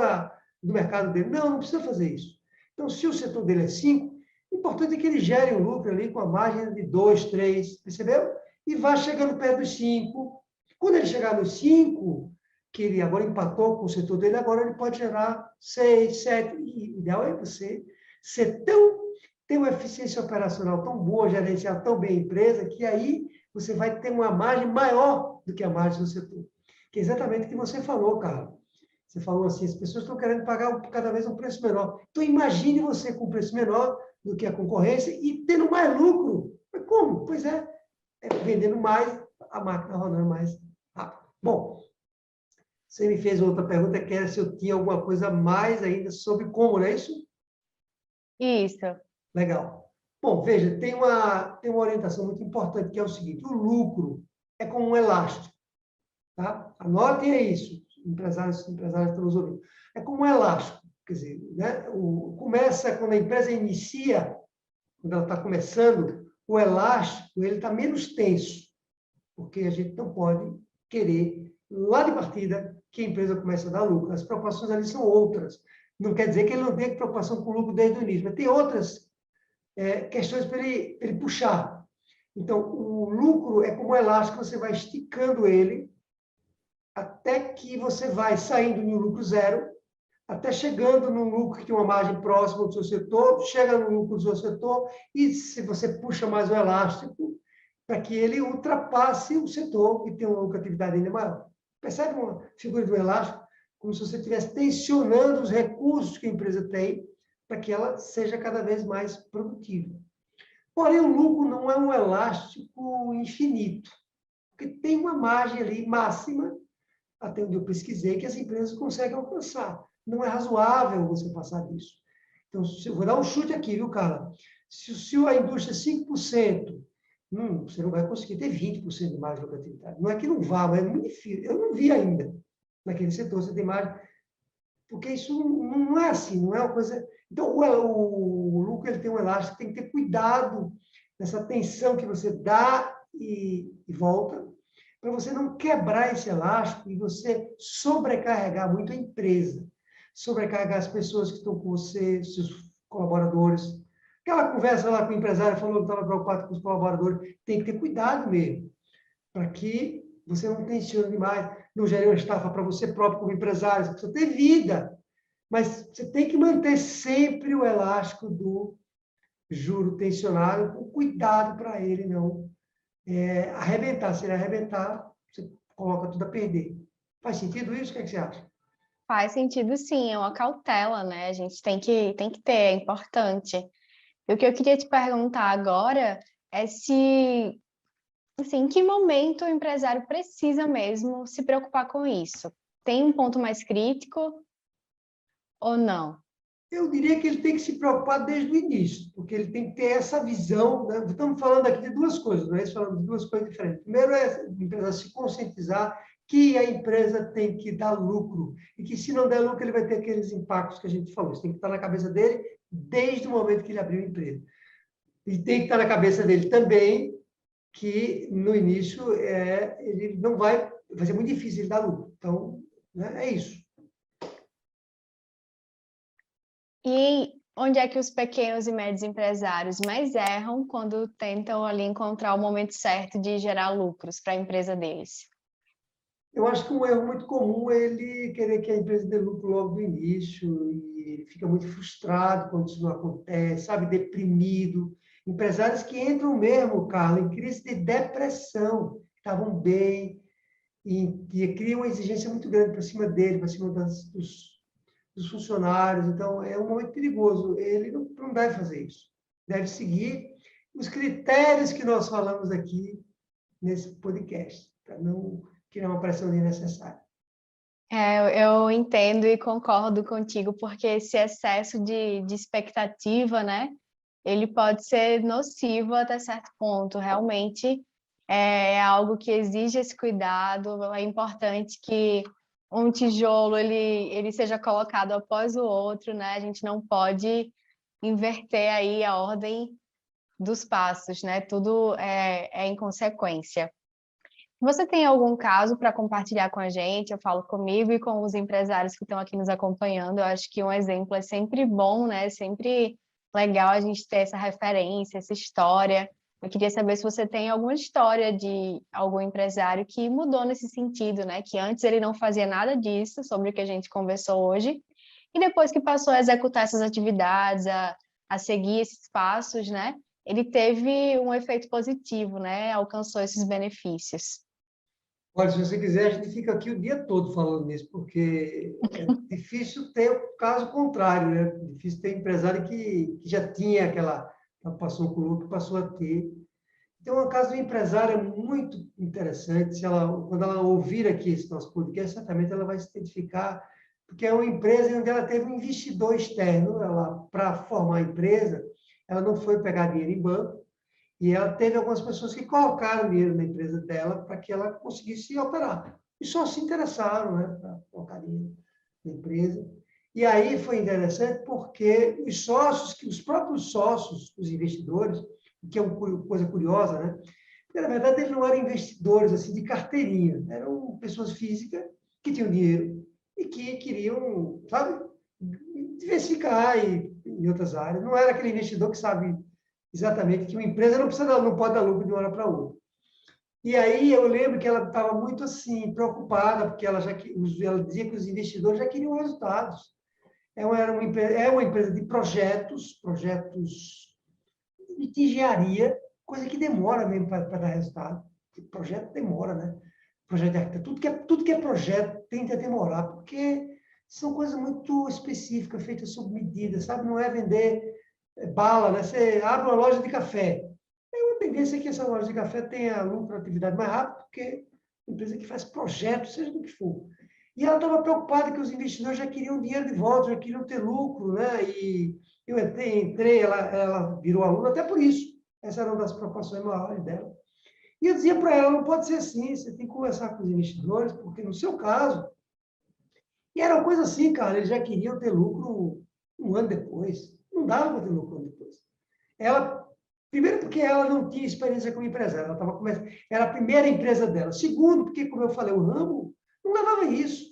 do mercado dele. Não precisa fazer isso. Então, se o setor dele é 5, o importante é que ele gere um lucro ali com a margem de 2, 3, percebeu? E vá chegando perto dos 5. Quando ele chegar nos 5, que ele agora empatou com o setor dele, agora ele pode gerar 6, 7. E o ideal é você ter uma eficiência operacional tão boa, gerenciar tão bem a empresa, que aí você vai ter uma margem maior do que a margem do setor. Que é exatamente o que você falou, Carlos. Você falou assim, as pessoas estão querendo pagar cada vez um preço menor. Então, imagine você com um preço menor do que a concorrência e tendo mais lucro. Mas como? Pois é vendendo mais, a máquina rodando mais rápido. Bom, você me fez outra pergunta, que era se eu tinha alguma coisa mais ainda sobre como, não é isso? Isso. Legal. Bom, veja, tem uma orientação muito importante, que é o seguinte, o lucro é como um elástico. Tá? Anotem isso, empresários estão nos ouvindo. É como um elástico, quer dizer, né? Começa, quando a empresa inicia, quando ela está começando, o elástico ele está menos tenso. porque a gente não pode querer, lá de partida, que a empresa comece a dar lucro. As preocupações ali são outras. Não quer dizer que ele não tenha preocupação com o lucro desde o início, mas tem outras questões para ele puxar. Então, o lucro é como um elástico, você vai esticando ele até que você vai saindo no lucro zero, até chegando no lucro que tem uma margem próxima do seu setor, chega no lucro do seu setor, e se você puxa mais o elástico, para que ele ultrapasse o setor e tenha uma lucratividade ainda maior. Percebe uma figura do elástico? Como se você estivesse tensionando os recursos que a empresa tem para que ela seja cada vez mais produtiva. Porém, o lucro não é um elástico infinito, porque tem uma margem ali máxima, até onde eu pesquisei, que as empresas conseguem alcançar. Não é razoável você passar disso. Então, eu vou dar um chute aqui, viu, Carla? Se a indústria é 5%, você não vai conseguir ter 20% de margem de lucratividade. Não é que não vá, mas é muito difícil. Eu não vi ainda naquele setor você tem margem, porque isso não é assim, não é uma coisa... Então, o lucro ele tem um elástico, tem que ter cuidado nessa tensão que você dá e volta, para você não quebrar esse elástico e você sobrecarregar muito a empresa, sobrecarregar as pessoas que estão com você, seus colaboradores. Aquela conversa lá com o empresário falou que estava preocupado com os colaboradores, tem que ter cuidado mesmo, para que você não tensione demais, não gere uma estafa para você próprio como empresário, você precisa ter vida, mas você tem que manter sempre o elástico do juro tensionado, com cuidado para ele não arrebentar. Se ele arrebentar, você coloca tudo a perder. Faz sentido isso? O que é que você acha? Faz sentido, sim, é uma cautela, né? A gente tem que ter, é importante. E o que eu queria te perguntar agora é se, assim, em que momento o empresário precisa mesmo se preocupar com isso? Tem um ponto mais crítico ou não? Eu diria que ele tem que se preocupar desde o início, porque ele tem que ter essa visão. Né? Estamos falando aqui de duas coisas, não é isso? Falando de duas coisas diferentes. Primeiro é a empresa se conscientizar que a empresa tem que dar lucro e que se não der lucro ele vai ter aqueles impactos que a gente falou. Isso tem que estar na cabeça dele desde o momento que ele abriu a empresa. E tem que estar na cabeça dele também que no início ele não vai ser muito difícil ele dar lucro. Então, né, é isso. E onde é que os pequenos e médios empresários mais erram quando tentam ali encontrar o momento certo de gerar lucros para a empresa deles? Eu acho que um erro muito comum é ele querer que a empresa dê lucro logo do início e ele fica muito frustrado quando isso não acontece, sabe, deprimido. Empresários que entram mesmo, Carla, em crise de depressão, estavam bem e criam uma exigência muito grande para cima dele, para cima dos funcionários. Então, é um momento perigoso. Ele não deve fazer isso. Deve seguir os critérios que nós falamos aqui nesse podcast, para não criar uma pressão desnecessária. Eu entendo e concordo contigo, porque esse excesso de expectativa, né, ele pode ser nocivo até certo ponto. Realmente é algo que exige esse cuidado. É importante que um tijolo ele seja colocado após o outro, né? A gente não pode inverter aí a ordem dos passos, né? Tudo é em consequência. Você tem algum caso para compartilhar com a gente? Eu falo comigo e com os empresários que estão aqui nos acompanhando. Eu acho que um exemplo é sempre bom, né? Sempre legal a gente ter essa referência, essa história. Eu queria saber se você tem alguma história de algum empresário que mudou nesse sentido, né? Que antes ele não fazia nada disso, sobre o que a gente conversou hoje, e depois que passou a executar essas atividades, a seguir esses passos, né? Ele teve um efeito positivo, né? Alcançou esses benefícios. Olha, se você quiser, a gente fica aqui o dia todo falando nisso, porque é difícil ter o caso contrário, né? Difícil ter empresário que já tinha aquela preocupação com o lucro, passou a ter. Tem um caso de uma empresária muito interessante, quando ela ouvir aqui esse nosso podcast, certamente ela vai se identificar, porque é uma empresa onde ela teve um investidor externo, para formar a empresa, ela não foi pegar dinheiro em banco, e ela teve algumas pessoas que colocaram dinheiro na empresa dela para que ela conseguisse operar. E só se interessaram, né, para colocar dinheiro na empresa. E aí foi interessante porque os sócios, os próprios sócios, os investidores, que é uma coisa curiosa, né? E, na verdade, eles não eram investidores assim, de carteirinha, eram pessoas físicas que tinham dinheiro e que queriam, sabe, diversificar em outras áreas. Não era aquele investidor que sabe exatamente que uma empresa não pode dar lucro de uma hora para outra. E aí eu lembro que ela estava muito assim, preocupada, porque ela dizia que os investidores já queriam resultados. É uma empresa de projetos de engenharia, coisa que demora mesmo para dar resultado. Projeto demora, né? Projeto de arquitetura, tudo que é projeto tende a demorar, porque são coisas muito específicas, feitas sob medida, sabe? Não é vender bala, né? Você abre uma loja de café. Tem uma tendência que essa loja de café tenha lucratividade mais rápido, porque é uma empresa que faz projetos, seja do que for. E ela estava preocupada que os investidores já queriam dinheiro de volta, já queriam ter lucro, né? E eu entrei ela virou aluna até por isso. Essa era uma das preocupações maiores dela. E eu dizia para ela, não pode ser assim, você tem que conversar com os investidores, porque no seu caso, e era uma coisa assim, cara, eles já queriam ter lucro um ano depois. Não dava para ter lucro um ano depois. Ela, primeiro porque ela não tinha experiência como empresária, ela estava começando, era a primeira empresa dela. Segundo, porque, como eu falei, o ramo não levava isso.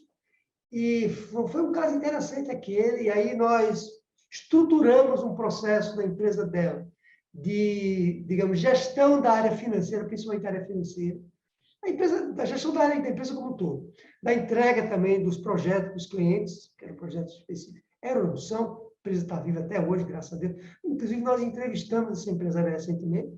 E foi um caso interessante aquele, e aí nós estruturamos um processo da empresa dela de, digamos, gestão da área financeira, principalmente da área financeira, a gestão da área da empresa como um todo, da entrega também dos projetos dos clientes, que eram projetos específicos, eram, não são, a empresa está viva até hoje, graças a Deus. Inclusive, nós entrevistamos essa empresária recentemente,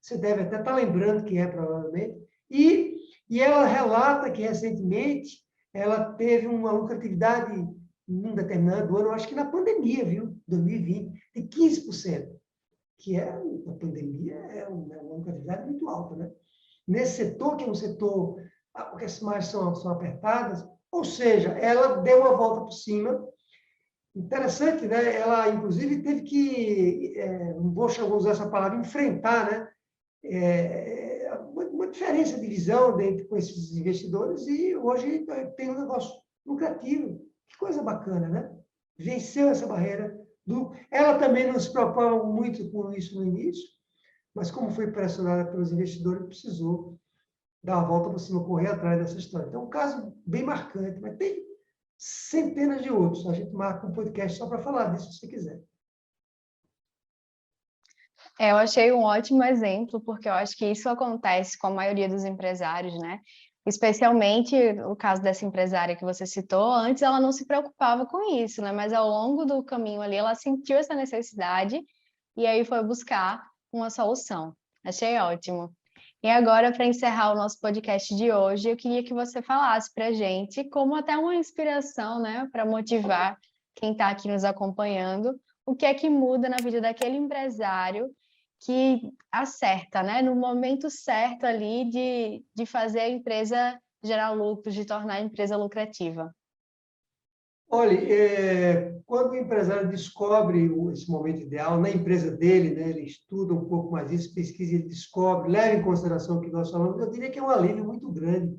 você deve até estar lembrando que é, provavelmente, e ela relata que, recentemente, ela teve uma lucratividade em um determinado ano, acho que na pandemia, viu? 2020, de 15%, que é, na pandemia, uma lucratividade muito alta, né? Nesse setor, que é um setor que as margens são apertadas, ou seja, ela deu uma volta por cima. Interessante, né? Ela, inclusive, teve que, não vou usar essa palavra, enfrentar, né? Uma diferença de visão dentro com esses investidores e hoje tem um negócio lucrativo. Que coisa bacana, né? Venceu essa barreira. Ela também não se preocupava muito com isso no início, mas como foi pressionada pelos investidores, precisou dar a volta por cima, correr atrás dessa história. Então, um caso bem marcante, mas tem centenas de outros. A gente marca um podcast só para falar disso, se você quiser. Eu achei um ótimo exemplo, porque eu acho que isso acontece com a maioria dos empresários, né? Especialmente o caso dessa empresária que você citou, antes ela não se preocupava com isso, né? Mas ao longo do caminho ali, ela sentiu essa necessidade e aí foi buscar uma solução. Achei ótimo. E agora, para encerrar o nosso podcast de hoje, eu queria que você falasse para a gente, como até uma inspiração, né, para motivar quem está aqui nos acompanhando, o que é que muda na vida daquele empresário que acerta, né, no momento certo ali de fazer a empresa gerar lucros, de tornar a empresa lucrativa. Olha, quando o empresário descobre esse momento ideal na empresa dele, né, ele estuda um pouco mais isso, pesquisa, ele descobre, leva em consideração o que nós falamos, eu diria que é um alívio muito grande,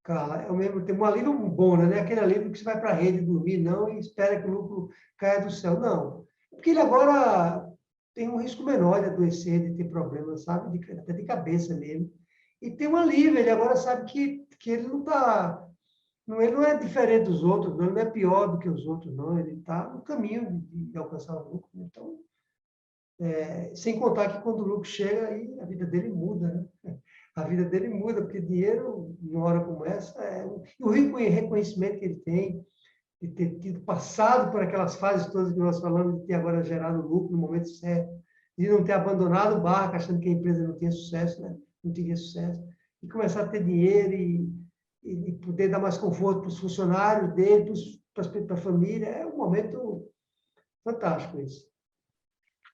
Carla. É ao mesmo tempo um alívio bom, né? Não é aquele alívio que você vai para a rede dormir, não, e espera que o lucro caia do céu. Não. Porque ele agora tem um risco menor de adoecer, de ter problemas, sabe? Até de cabeça mesmo. E tem um alívio, ele agora sabe que ele não está. Não, ele não é diferente dos outros, não, ele não é pior do que os outros, não. Ele está no caminho de alcançar o lucro. Então, sem contar que quando o lucro chega, aí a vida dele muda, né? A vida dele muda, porque dinheiro, numa hora como essa, e o reconhecimento que ele tem, de ter tido passado por aquelas fases todas que nós falamos, de ter agora gerado lucro no momento certo, de não ter abandonado o barco achando que a empresa não tinha sucesso, né? Não teria sucesso, e começar a ter dinheiro e poder dar mais conforto para os funcionários dele, para a família, é um momento fantástico isso.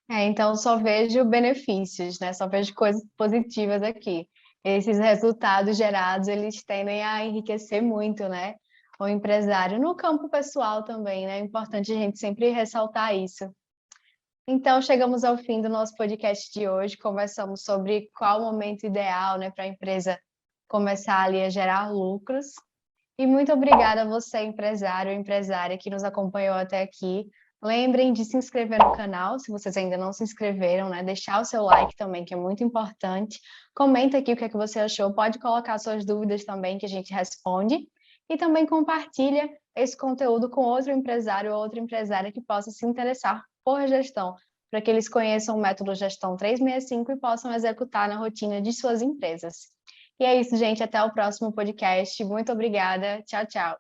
Então só vejo benefícios, né? Só vejo coisas positivas aqui. Esses resultados gerados, eles tendem a enriquecer muito, né? O empresário. No campo pessoal também, né? É importante a gente sempre ressaltar isso. Então, chegamos ao fim do nosso podcast de hoje. Conversamos sobre qual o momento ideal, né, para a empresa começar ali a gerar lucros. E muito obrigada a você, empresário ou empresária, que nos acompanhou até aqui. Lembrem de se inscrever no canal, se vocês ainda não se inscreveram, né? Deixar o seu like também, que é muito importante. Comenta aqui o que é que você achou, pode colocar suas dúvidas também, que a gente responde. E também compartilha esse conteúdo com outro empresário ou outra empresária que possa se interessar por gestão, para que eles conheçam o método Gestão 365 e possam executar na rotina de suas empresas. E é isso, gente. Até o próximo podcast. Muito obrigada. Tchau, tchau.